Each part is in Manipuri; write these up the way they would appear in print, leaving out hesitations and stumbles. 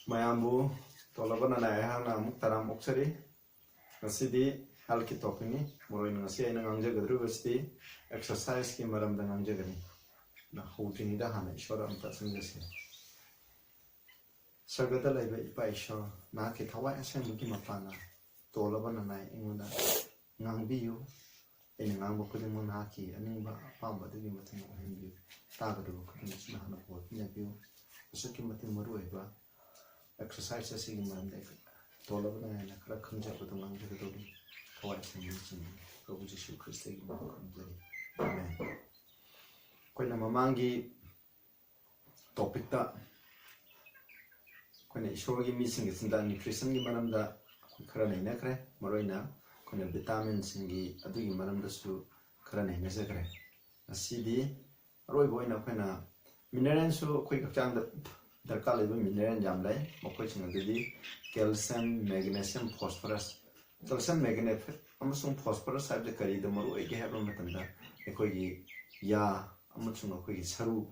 Mayambu tolabana na ehana muktaram oksari ngasidi halki topini moroin ngasi aina ngangja gadru basti exercise ki maram da ngangja gani na houtini da hana ishwara amta sangjase sagata laiba ipa ishwar na ki thawai asem ki mapana tolabana na inguna ngangbiyu aina ngangba kuding mo na ki aninba pamba dagi mating ohimbiyu tagadu kuding sina hana po pinabiyu asuki mating maruaiba exercise asigi marande tolabana na kara khanja budung ngangja gaduri thawai asem Prabhu Jesu Christ agi makamjari amen koina mamangi topic ta koina ishwagi missing isinda nutrition gi maramda khara naina kare maroina koina vitamin singi adugi maramda su khara naina sakare asidi aroi boina koina mineral su koi kakchang da darkar leba mineral jam lai mokoi singa dudi calcium magnesium phosphorus calcium magnesium amasung phosphorus haibda kari da maru ege haibra matanda ekoi ya amasung ekoi saru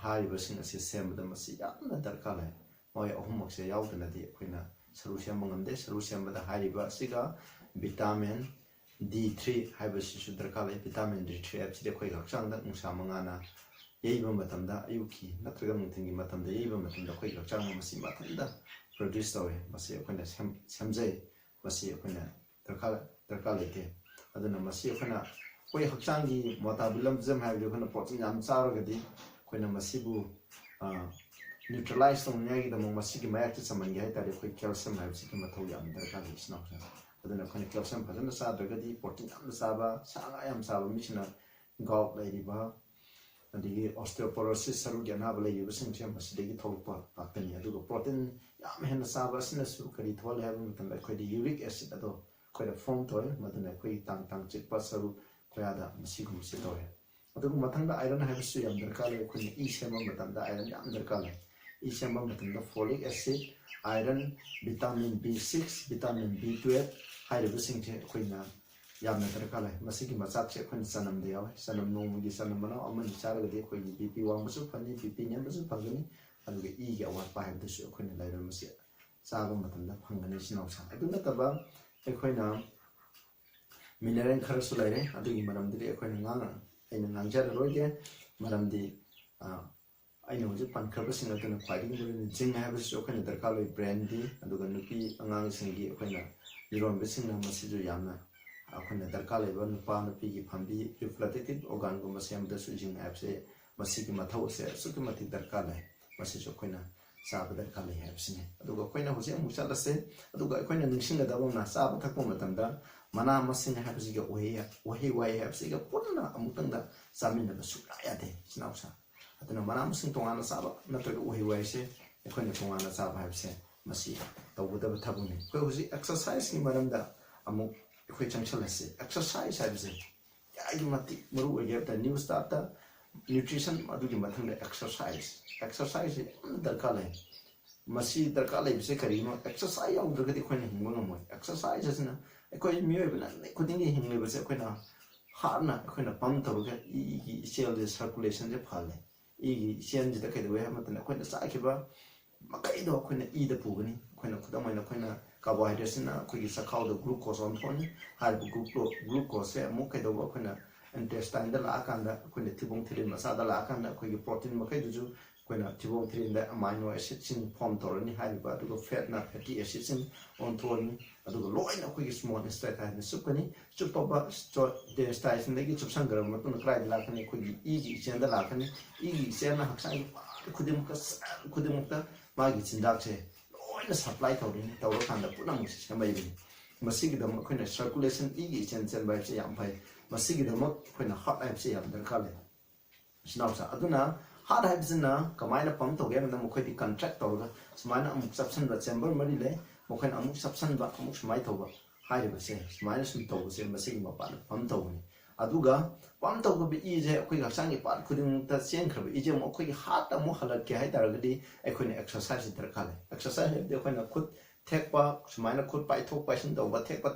hariba sing asi sembada masi yamna darkar lai moi ahummak se yaudana di koina saru sembang ngamde saru sembada hariba siga vitamin D3 haiba sisu darkar lai vitamin D3 apsi de koi kakchang da nungsa mangana yeiba matamda ayuki natraga nungtingi matamda yeiba matamda koi kakchang masi matamda produce tawe masi koina semjai masi koina darkar laite aduna masi koina koi kakchanggi metabolism haibde koina protein yam charagadi koina masibu neutralize tongnyagi da masi gi mayak chamangi haitare koi calcium haibsi ki mathau yam darkar lisna aduna koina calcium phajana sadragadi protein yam saba sanga yam saba misina gout lairiba adigi osteoporosis saru gyana bale yubsing chem asidegi tholpa pakani adugo protein yam hen saba sina su kari thol have mutam khoi di uric acid ado khoi da form toy maduna khoi tang tang chikpa saru khoyada masigum se toy adugo mathangda iron have su yam darkar le khoi e sema matam da iron yam darkar le e sema matam da folic acid iron vitamin B6 vitamin B12 haire busing che khoi na yamna darkar lai masigi machak che khon sanam de yaw sanam no gi sanam bana amani charaga de khoi bp wang musu phani bp nyam musu phangani aduga e gi awat pa hem de su khoi na lai ram se saga matam da phangani sinau sa adu na taba khoi na mineral khar su lai re adugi maram de khoi na ngang aina nangjar roige maram di aina hoje pan khar basing na tana khwai gi buri jing ha basu khoi na darkar lai brand di aduga nupi angang singi khoi na iron basing na masidu yamna akhona darkar leba nupa nupi gi phambi reproductive organ go masem da sujing app se masigi mathau se suki mati darkar lai masi jo khoina sab darkar lai apps ne aduga khoina hoje musa la se aduga khoina ningsinga da bom na sab thakpo matamda mana masing ha bisi ga ohe wai apps ga punna amutang da samin da su ya de sinausa aduna mana masing tongana sab natraga ohe wai se khoina tongana sab apps se masi tawuda thabuni khoi hoje exercise ni maramda amuk khoi changchalase exercise haibse yagi mati maru ege ta new start ta nutrition adugi mathangda exercise darkar lai masi darkar lai bise karino exercise yaudragadi khoina hingba ngamoi exercise asna ekoi mioi bana khudingi hingle base khoina harna khoina pump tawga e cell circulation je phale e cell je ta kai we matna khoina sakhiba makai do khoina e da pugani khoina khudamaina khoina carbohydrates na khoi sakhaw da glucose on thoni har glucose mo kai do khoina intestine da la kan da khoina tibong thirin masa da la kan da khoi protein makai du khoina tibong thirin da amino acid sin form torani har ba du fat na fatty acid sin on thoni adu loina khoi small intestine ha sukani chupa de intestine sin gi chupsang garam ma tun krai la kan khoi gi chen da la kan gi chen na haksang khudim ka magi chindak che loina supply tawrini tawro khanda puna mu sembai bi masigi da khoina circulation gi chen bai che yam phai masigi da khoina hot app che yam darkar le sinausa aduna hot app zina kamaina pump to game da mo khoi di contract tawga smaina amuk subsan da chamber mari le mo khoina amuk subsan ba amuk smai tawba hai ba se smaina sum tawba se masigi ma pa pump tawni aduga pump tawba bi ije khoi ga sangi pa khuding ta chen khar ije mo khoi hot da mo halat ke hai daragadi khoina exercise darkar le exercise de khoina khud thekpa smaina khud pai thok pai sin tawba thekpa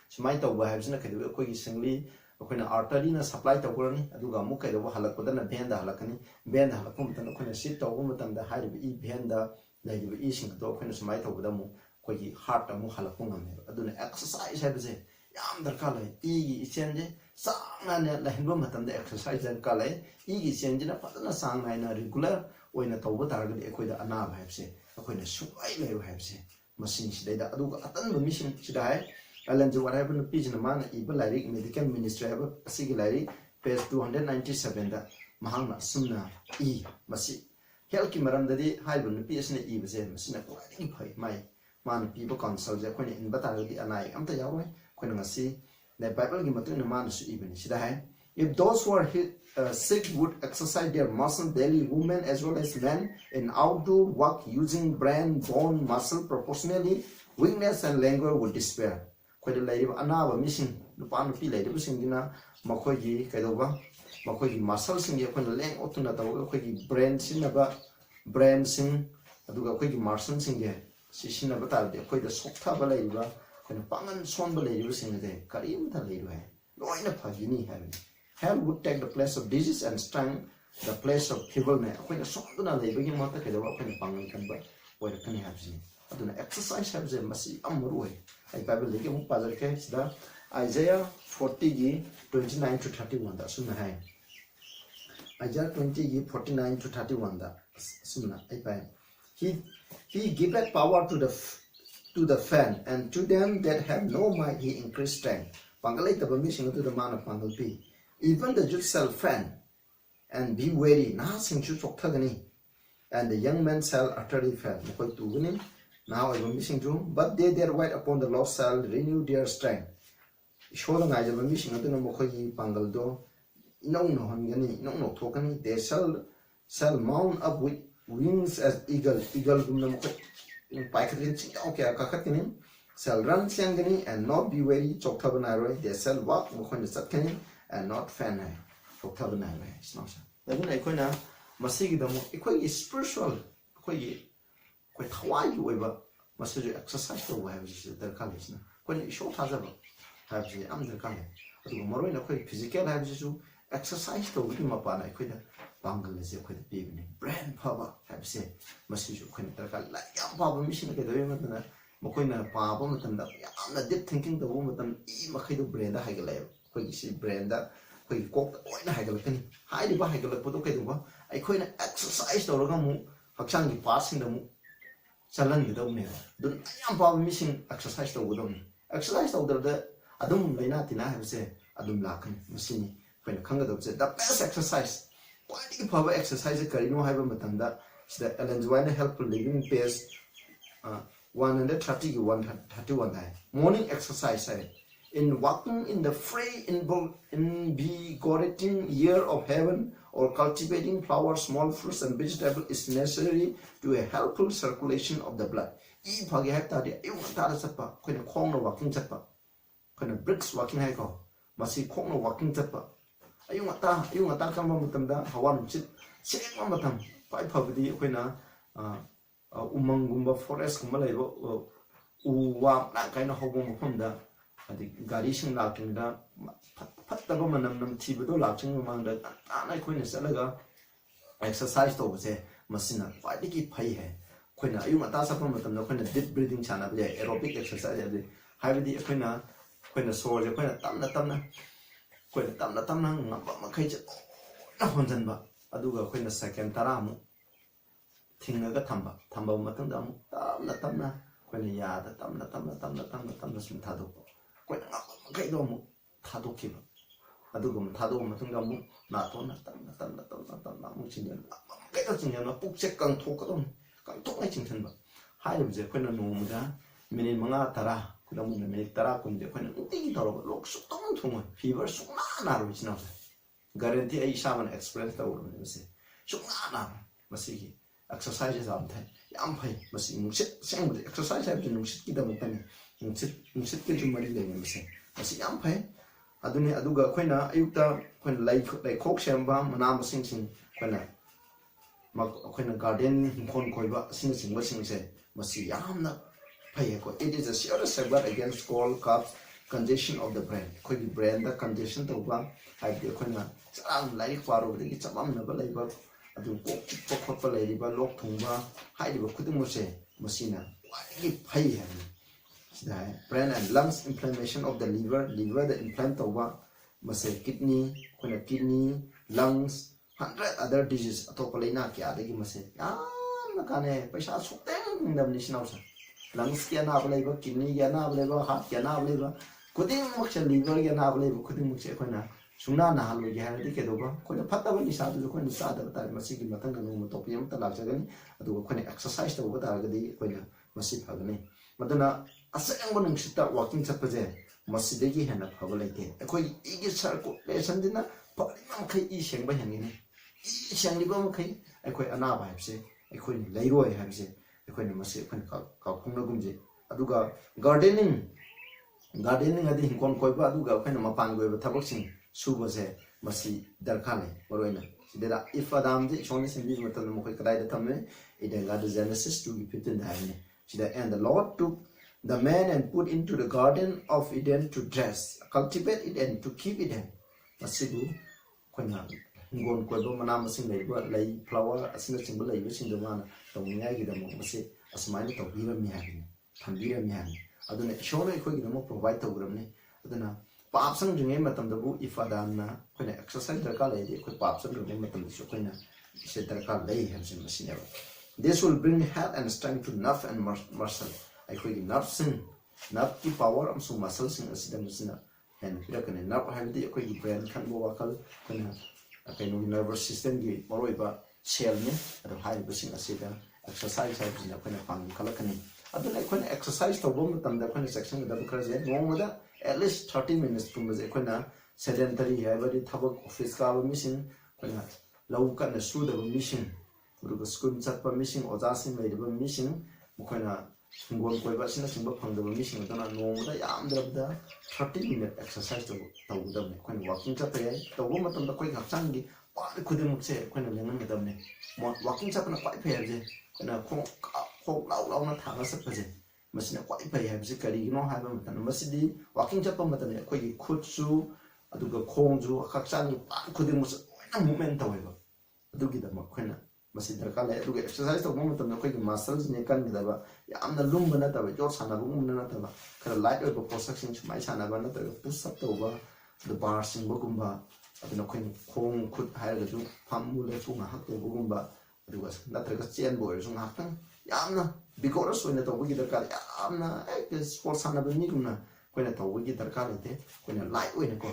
smai tawba habsina khadu khoi gi singli akhona artery na supply tawrani aduga mu kai do halakpada na vein da halakani vein da halakum tan akhona sit tawum tan da hari bi vein da ꯂꯩꯔꯤꯕ ꯏꯁꯤꯡ ꯑꯗꯣ ꯑꯩꯈꯣꯏꯅ ꯁꯨꯃꯥꯏꯅ ꯇꯧꯕꯗ ꯑꯃꯨꯛ ꯑꯩꯈꯣꯏꯒꯤ ꯍꯥꯔꯠ ꯑꯃꯨꯛ ꯍꯜꯂꯛꯄ ꯉꯝꯃꯦꯕ ꯑꯗꯨꯅ ꯑꯦꯛꯁꯔꯁꯥꯏꯖ ꯍꯥꯏꯕꯁꯦ ꯌꯥꯝ ꯗꯔꯀꯥꯔ ꯂꯩ ꯏꯒꯤ ꯏꯆꯦꯜꯁꯦ ꯆꯥꯡ ꯅꯥꯏꯅ ꯂꯩꯍꯟꯕ ꯃꯇꯝꯗ ꯑꯦꯛꯁꯔꯁꯥꯏꯖ ꯗꯔꯀꯥꯔ ꯂꯩ ꯏꯒꯤ ꯏꯆꯦꯜꯁꯤꯅ ꯐꯖꯅ ꯆꯥꯡ ꯅꯥꯏꯅ ꯔꯤꯒꯨꯂꯔ ꯑꯣꯏꯅ ꯇꯧꯕ ꯇꯥꯔꯒꯗꯤ ꯑꯩꯈꯣꯏꯗ ꯑꯅꯥꯕ ꯍꯥꯏꯕꯁꯦ ꯑꯩꯈꯣꯏꯅ ꯁꯨꯡꯂꯩ ꯂꯩꯔꯣꯏ ꯍꯥꯏꯕꯁꯦ ꯃꯁꯤꯡꯁꯤꯗꯩꯗ ꯑꯗꯨꯒ ꯑꯇꯟꯕ ꯃꯤꯁꯤꯡꯁꯤꯗ ꯍꯥꯏ ꯑꯦꯂꯟ ꯖꯤ ꯋꯥꯠ ꯍꯥꯏꯕ ꯅꯨꯄꯤꯁꯤꯅ ꯃꯥꯅ ꯏꯕ ꯂꯥꯏꯔꯤꯛ ꯃꯦꯗꯤꯀꯦꯜ ꯃꯤꯅꯤꯁꯇ꯭ꯔꯤ ꯍꯥꯏꯕ ꯑꯁꯤꯒꯤ ꯂꯥꯏꯔꯤꯛ ꯄꯦꯖ 297ꯗ ꯃꯍꯥꯛꯅ ꯑꯁꯨꯝꯅ ꯏ ꯃꯁꯤ ꯍꯦꯜꯊꯀꯤ ꯃꯔꯝꯗꯗꯤ ꯍꯥꯏꯔꯤꯕ ꯅꯨꯄꯤ ꯑꯁꯤꯅ ꯏꯕꯁꯦ ꯃꯁꯤꯅ ꯈ꯭ꯋꯥꯏꯗꯒꯤ ꯐꯩ ꯃꯥꯅ ꯄꯤꯕ ꯀꯥꯎꯟꯁꯜꯁꯦ ꯑꯩꯈꯣꯏꯅ ꯏꯟꯕ ꯇꯥꯔꯒꯗꯤ ꯑꯅꯥ ꯑꯌꯦꯛ ꯑꯝꯇ ꯌꯥꯎꯔꯣꯏ ꯑꯩꯈꯣꯏꯅ ꯉꯁꯤ ꯕꯥꯏꯕꯜꯒꯤ ꯃꯇꯨꯡ ꯏꯟꯅ ꯃꯥꯅꯁꯨ ꯏꯕꯅꯤ ꯁꯤꯗ ꯍꯥꯏ if those who are sick would exercise their muscle daily, women as well as men, in outdoor work using brain, bone, muscle proportionally, weakness and languor would despair. Kwai lai anaba missing nupa nupi lai singina makogi kaidoba makogi muscle sing yakon leng otuna taw akogi brain sinaba brain sing aduga akogi muscle sing ye sisinaba tarde akoi da sokta ba laiba kana pangan son ba laiba sing de karim ta lairu hai loina phagini hai health would take the place of disease and strength the place of feebleness akoina sonduna laibagi mata kaidoba akoina pangan kanba oira kani habsini aduna exercise habse masi amru hai ai bible leke mu pazar ke sida Isaiah 40 gi 29 to 31 da sunna hai Isaiah 20 gi 49 to 31 da sunna ai pai he giveth power to the faint and to them that have no might he increased strength pangalai tabami sing to the man of pangalpi even the youth shall faint and be weary na sing chu chokthagani and the young men shall utterly fail mokoi tugani now I am missing too but they that wait upon the Lord shall renew their strength show the guys of missing at the mokoi pangal do no hangani no tokani they shall mount up with wings as eagle gumna mokoi paikatin okay kakatini shall run sangani and not be weary choktabanai they shall walk mokoi satkani and not faint choktabanai it's not so then I koina masigi damo ikoi spiritual koi koi thawai oiba masaju exercise to wa habisi darkar lesna koi show thajaba habisi am darkar le adu maroina koi physical habisi exercise to gi mapana koi da bangal se koi da bibni brain power habisi masaju koi darkar la yam power mission ke doy matana mokoina pa ba matam da yamna deep thinking da wo matam I makhai do brain da haigala koi si brain da koi kok oina haigala kani haidi ba haigala podo kai do ai koi na exercise to raga mu hakchang gi passing da mu chalan gi do ne dun yam pa missing exercise to do ne exercise to da adum leina tina habse adum lakhan masini koi na khanga do the best exercise quite power exercise kari no haiba matam da sida Ellen G. White helpful living pace 130 to 131 hai morning exercise hai in walking in the free invigorating air of heaven or cultivating flowers small fruits and vegetables is necessary to a helpful circulation of the blood I phagi hai ta de ayung ta da satpa koina khong no walking chatpa koina bricks walking hai ko masi khong no walking chatpa ayung ta kam matam da hawan chit sek matam pai phagdi koina umangumba forest kumba laibo uwa na kaina hobong mafam da adi gari sing laking da fattaba manam nam thibado laking mang da ana koina salaga exercise to bse masina faidi ki phai hai koina ayung ata sapam matam da koina deep breathing chana ba aerobic exercise adi haibidi koina soul je koina tamna ngamba makai je na honjan ba aduga koina second taramu thingaga thamba matang da tamna koina yada tamna sum thado koina ngamba kai do mu thado kiba aduga mu thado matang da mu na to na tamna mu chinyan kai do chinyan na pukche kang thok kadom kang thok ai chingthan ba haim je koina no mu da minute manga tara koina mu minute tara kun je koina uti taro lok su tong thong fever su na ro china guarantee ai shaman experience da wo ne se su na masigi exercises am thai yam phai masi nungsit seng exercise have nungsit ki dam tani nungsit ke jumari le mase masi yam phai aduni aduga khoina ayukta khoina lai khok sembba mana masing sing khoina garden khon khoiba sing se masi yamna phai ko it is a serious safeguard against cold cough congestion of the brain khoi brain da congestion to ba hai de khoina sam lai faro de chamam na ba lai ba ꯑꯗꯨ ꯀꯣꯛ ꯆꯤꯛꯄ ꯈꯣꯠꯄ ꯂꯩꯔꯤꯕ ꯂꯣꯛ ꯊꯨꯡꯕ ꯍꯥꯏꯔꯤꯕ ꯈꯨꯗꯤꯡꯃꯛꯁꯦ ꯃꯁꯤꯅ ꯈ꯭ꯋꯥꯏꯗꯒꯤ ꯐꯩ ꯍꯥꯏꯕꯅꯤ ꯁꯤꯗ ꯍꯥꯏ brain and lungs inflammation of the liverꯗ inflame ꯇꯧꯕ ꯃꯁꯤ ꯀꯤꯗꯅꯤ ꯑꯩꯈꯣꯏꯅ ꯀꯤꯗꯅꯤ lungs 100 other disease ꯑꯇꯣꯞꯄ ꯂꯩꯅꯥ ꯀꯌꯥꯗꯒꯤ ꯃꯁꯤ ꯌꯥꯝꯅ ꯀꯥꯟꯅꯩ ꯄꯩꯁꯥ ꯁꯨꯛꯇꯪ ꯐꯪꯗꯕꯅꯤ ꯁꯤꯅꯥꯎꯁꯦ ꯂꯪꯁꯀꯤ ꯑꯅꯥꯕ ꯂꯩꯕ ꯀꯤꯗꯅꯤꯒꯤ ꯑꯅꯥꯕ ꯂꯩꯕ ꯍꯥꯔꯠꯀꯤ ꯑꯅꯥꯕ ꯂꯩꯕ ꯈꯨꯗꯤꯡꯃꯛꯁꯦ ꯂꯤꯚꯔꯒꯤ ꯑꯅꯥꯕ ꯂꯩꯕ ꯈꯨꯗꯤꯡꯃꯛꯁꯦ ꯑꯩꯈꯣꯏꯅ ꯁꯨꯡꯅꯥ ꯅꯥꯍꯜꯂꯣꯏꯒꯦ ꯍꯥꯏꯔꯗꯤ ꯀꯩꯗꯧꯕ ꯑꯩꯈꯣꯏꯅ ꯐꯠꯇꯕ ꯅꯤꯁꯥꯗꯨꯁꯨ ꯑꯩꯈꯣꯏꯅ ꯆꯥꯗꯕ ꯇꯥꯔꯦ ꯃꯁꯤꯒꯤ ꯃꯊꯪꯗ ꯅꯣꯡꯃ ꯇꯣꯄꯤꯛ ꯑꯃꯇ ꯂꯥꯛꯆꯒꯅꯤ ꯑꯗꯨꯒ ꯑꯩꯈꯣꯏꯅ ꯑꯦꯛꯁꯔꯁꯥꯏꯁ ꯇꯧꯕ ꯇꯥꯔꯒꯗꯤ ꯑꯩꯈꯣꯏꯅ ꯃꯁꯤ ꯐꯒꯅꯤ ꯃꯗꯨꯅ ꯑꯁꯦꯡꯕ ꯅꯨꯡꯁꯤꯠꯇ ꯋꯥꯀꯤꯡ ꯆꯠꯄꯁꯦ ꯃꯁꯤꯗꯒꯤ ꯍꯦꯟꯅ ꯐꯕ ꯂꯩꯇꯦ ꯑꯩꯈꯣꯏꯒꯤ ꯏꯒꯤ ꯁꯔꯀꯨꯂꯦꯁꯟꯁꯤꯅ ꯐꯔꯤꯕ ꯃꯈꯩ ꯏ ꯁꯦꯡꯕ ꯍꯦꯟꯒꯅꯤ ꯏ ꯁꯦꯡꯂꯤꯕ ꯃꯈꯩ ꯑꯩꯈꯣꯏ ꯑꯅꯥꯕ ꯍꯥꯏꯕꯁꯦ ꯑꯩꯈꯣꯏꯅ ꯂꯩꯔꯣꯏ ꯍꯥꯏꯕꯁꯦ ꯑꯩꯈꯣꯏꯅ ꯃꯁꯤ ꯑꯩꯈꯣꯏꯅ ꯀꯥꯎꯈꯨꯝꯅꯒꯨꯝꯖꯩ ꯑꯗꯨꯒ ꯒꯥꯔꯗꯦꯅꯤꯡ ꯑꯗꯤ ꯍꯤꯡꯒꯣꯜ ꯀꯣꯏꯕ ꯑꯗꯨꯒ ꯑꯩꯈꯣꯏꯅ ꯃꯄꯥꯟꯒꯤ ꯑꯣꯏꯕ ꯊꯕꯛꯁꯤꯡ ꯁꯨꯕꯁꯦ ꯃꯁꯤ ꯗꯔꯀꯥꯔ ꯂꯩ ꯃꯔꯨꯑꯣꯏꯅ ꯁꯤꯗ ꯏꯐ ꯑꯗꯥꯝꯁꯦ ꯏꯁꯣꯔꯅ ꯁꯦꯝꯕꯤꯕ ꯃꯇꯝꯗ ꯃꯈꯣꯏ ꯀꯗꯥꯏꯗ ꯊꯝꯃꯦ ꯏꯗꯦꯟꯒꯥꯗ ꯖꯦꯅꯦꯁꯤꯁ 2:15 ꯍꯥꯏꯕꯅꯤ ꯁꯤꯗ and the Lord took the man and put into the garden of Eden to dress cultivate it and to keep it ꯃꯁꯤꯕꯨ ꯑꯩꯈꯣꯏꯅ ꯍꯤꯡꯒꯣꯜ ꯀꯣꯏꯕ ꯃꯅꯥ ꯃꯁꯤꯡ ꯂꯩꯕ ꯂꯩ ꯐ꯭ꯂꯥꯋꯔ ꯑꯁꯤꯅꯆꯤꯡꯕ ꯂꯩꯕꯁꯤꯡꯗꯣ ꯃꯥꯅ ꯇꯧꯅꯤꯡꯉꯥꯏꯒꯤꯗꯃꯛ ꯃꯁꯤ ꯑꯁꯨꯃꯥꯏꯅ ꯇꯧꯕꯤꯔꯝꯃꯤ ꯍꯥꯏꯕꯅꯤ ꯊꯝꯕꯤꯔꯝꯃꯤ ꯍꯥꯏꯕꯅꯤ ꯑꯗꯨꯅ ꯏꯁꯣꯔꯅ ꯑꯩꯈꯣꯏꯒꯤꯗꯃꯛ ꯄ꯭ꯔꯣꯚꯥꯏꯗ ꯇꯧꯈ꯭ꯔꯕꯅꯤ ꯑꯗꯨꯅ ꯄꯥꯞ ꯆꯪꯗ꯭ꯔꯤꯉꯩ ꯃꯇꯝꯗꯕꯨ ꯏꯐꯥꯗꯥꯝꯅ ꯑꯩꯈꯣꯏꯅ ꯑꯦꯛꯁꯔꯁꯥꯏꯁ ꯗꯔꯀꯥꯔ ꯂꯩꯔꯗꯤ ꯑꯩꯈꯣꯏ ꯄꯥꯞ ꯆꯪꯗ꯭ꯔꯤꯉꯩ ꯃꯇꯝꯗꯁꯨ ꯑꯩꯈꯣꯏꯅ ꯏꯁꯦ ꯗꯔꯀꯥꯔ ꯂꯩ ꯍꯥꯏꯕꯁꯤ ꯃꯁꯤꯅꯦꯕ this will bring health and strength to nerve and muscle ꯑꯩꯈꯣꯏꯒꯤ ꯅꯔꯚꯀꯤ ꯄꯥꯋꯔ ꯑꯃꯁꯨꯡ ꯃꯁꯜꯁꯤꯡ ꯑꯁꯤꯗ ꯃꯁꯤꯅ ꯍꯦꯟꯅ ꯄꯤꯔꯛꯀꯅꯤ ꯅꯔꯚ ꯍꯥꯏꯕꯗꯤ ꯑꯩꯈꯣꯏꯒꯤ ꯕ꯭ꯔꯦꯟ ꯈꯟꯕ ꯋꯥꯈꯜ ꯑꯩꯈꯣꯏꯅ ꯀꯩꯅꯣꯒꯤ ꯅꯔꯚꯁ ꯁꯤꯁꯇꯦꯝꯒꯤ ꯃꯔꯨꯑꯣꯏꯕ ꯁꯦꯜꯅꯤ ꯑꯗꯣ ꯍꯥꯏꯔꯤꯕꯁꯤꯡ ꯑꯁꯤꯗ ꯑꯦꯛꯁꯔꯁꯥꯏꯁ ꯍꯥꯏꯕꯁꯤꯅ ꯑꯩꯈꯣꯏꯅ ꯄꯥꯡꯒꯜ ꯀꯜꯂꯛꯀꯅꯤ ꯑꯗꯨꯅ ꯑꯩꯈꯣꯏꯅ ꯑꯦꯛꯁꯔꯁꯥꯏꯁ ꯇꯧꯕ ꯃꯇꯝꯗ ꯑꯩꯈꯣꯏꯅ ꯆꯦꯛꯁꯤꯟꯒꯗꯕ ꯈꯔꯁꯦ ꯅꯣꯡꯃꯗ ꯑꯦꯠꯂꯤꯁ 30 ꯃꯤꯅꯠꯁꯀꯨꯝꯕꯁꯦ ꯑꯩꯈꯣꯏꯅ ꯁꯦꯗꯦꯟꯇꯔꯤ ꯍꯥꯏꯕꯗꯤ ꯊꯕꯛ ꯑꯣꯐꯤꯁ ꯀꯥꯕ ꯃꯤꯁꯤꯡ ꯑꯩꯈꯣꯏꯅ ꯂꯧ ꯀꯟꯅ ꯁꯨꯗꯕ ꯃꯤꯁꯤꯡ ꯑꯗꯨꯒ ꯁ꯭ꯀꯨꯜ ꯆꯠꯄ ꯃꯤꯁꯤꯡ ꯑꯣꯖꯥꯁꯤꯡ ꯂꯩꯔꯤꯕ ꯃꯤꯁꯤꯡ ꯃꯈꯣꯏꯅ ꯍꯤꯡꯒꯣꯜ ꯀꯣꯏꯕ ꯑꯁꯤꯅꯆꯤꯡꯕ ꯐꯪꯗꯕ ꯃꯤꯁꯤꯡ ꯑꯗꯨꯅ ꯅꯣꯡꯃꯗ ꯌꯥꯝꯗ꯭ꯔꯕꯗ 30 ꯃꯤꯅꯠ ꯑꯦꯛꯁꯔꯁꯥꯏꯁ ꯇꯧꯒꯗꯕꯅꯤ ꯑꯩꯈꯣꯏꯅ ꯋꯥꯀꯤꯡ ꯆꯠꯄ ꯌꯥꯏ ꯇꯧꯕ ꯃꯇꯝꯗ ꯑꯩꯈꯣꯏꯒꯤ ꯍꯛꯆꯥꯡꯒꯤ ꯄꯥꯔꯠ ꯈꯨꯗꯤꯡꯃꯛꯁꯦ ꯑꯩꯈꯣꯏꯅ ꯂꯦꯡꯍꯟꯒꯗꯕꯅꯤ ꯋꯥꯀꯤꯡ ꯆꯠꯄꯅ ꯈ꯭ꯋꯥꯏ ꯐꯩ ꯍꯥꯏꯕꯁꯦ ꯑꯩꯈꯣꯏꯅ ꯈꯣꯡ ꯂꯥꯎꯅ ꯊꯥꯡꯉ ꯆꯠꯄꯁꯦ ꯃꯁꯤꯅ ꯈ꯭ꯋꯥꯏ ꯐꯩ ꯍꯥꯏꯕꯁꯤ ꯀꯔꯤꯒꯤꯅꯣ ꯍꯥꯏꯕ ꯃꯇꯝꯗ ꯃꯁꯤꯗꯤ ꯋꯥꯀꯤꯡ ꯆꯠꯄ ꯃꯇꯝꯗ ꯑꯩꯈꯣꯏꯒꯤ ꯈꯨꯠꯁꯨ ꯑꯗꯨꯒ ꯈꯣꯡꯁꯨ ꯍꯛꯆꯥꯡꯒꯤ ꯄꯥꯔꯠ ꯈꯨꯗꯤꯡꯃꯛꯁꯨ ꯂꯣꯏꯅ ꯃꯨꯞꯃꯦꯟ ꯇꯧꯋꯦꯕ ꯑꯗꯨꯒꯤꯗꯃꯛ ꯑꯩꯈꯣꯏꯅ ꯃꯁꯤ ꯗꯔꯀꯥꯔ ꯂꯩ ꯑꯗꯨꯒ ꯑꯦꯛꯁꯔꯁꯥꯏꯁ ꯇꯧꯕ ꯃꯇꯝꯗ ꯑꯩꯈꯣꯏꯒꯤ ꯃꯁꯜꯁꯤꯅ ꯀꯟꯒꯗꯕ ꯌꯥꯝꯅ ꯂꯨꯝꯕ ꯅꯠꯇꯕ ꯌꯣꯠ ꯁꯥꯟꯅꯕꯒꯨꯝꯕ ꯅꯠꯇꯕ ꯈꯔ ꯂꯥꯏꯠ ꯑꯣꯏꯕ ꯄꯣꯠꯁꯛꯁꯤꯡ ꯁꯨꯃꯥꯏꯅ ꯁꯥꯟꯅꯕ ꯅꯠꯇ꯭ꯔꯒ ꯄꯨꯁ ꯑꯞ ꯇꯧꯕ ꯑꯗꯨ ꯕꯥꯔ ꯆꯤꯡꯕꯒꯨꯝꯕ ꯑꯗꯨꯅ ꯑꯩꯈꯣꯏꯅ ꯈꯣꯡ ꯈꯨꯠ ꯍꯥꯏꯔꯒꯁꯨ ꯐꯝꯃꯨ ꯂꯦꯞꯄꯨ ꯉꯥꯏꯍꯥꯛ ꯇꯧꯕꯒꯨꯝꯕ ꯑꯗꯨꯒ ꯅꯠꯇ꯭ꯔꯒ ꯆꯦꯟꯕ ꯑꯣꯏꯔꯁꯨ ꯉꯥꯏꯍꯥꯛꯇꯪ ꯌꯥꯝꯅ ꯕꯤꯒꯣꯔꯁ ꯑꯣꯏꯅ ꯇꯧꯕꯒꯤ ꯗꯔꯀꯥꯔ ꯌꯥꯝꯅ ꯁ꯭ꯄꯣꯔꯠ ꯁꯥꯟꯅꯕ ꯃꯤꯒꯨꯝꯅ ꯑꯩꯈꯣꯏꯅ ꯇꯧꯕꯒꯤ ꯗꯔꯀꯥꯔ ꯂꯩꯇꯦ ꯑꯩꯈꯣꯏꯅ ꯂꯥꯏꯠ ꯑꯣꯏꯅꯀꯣ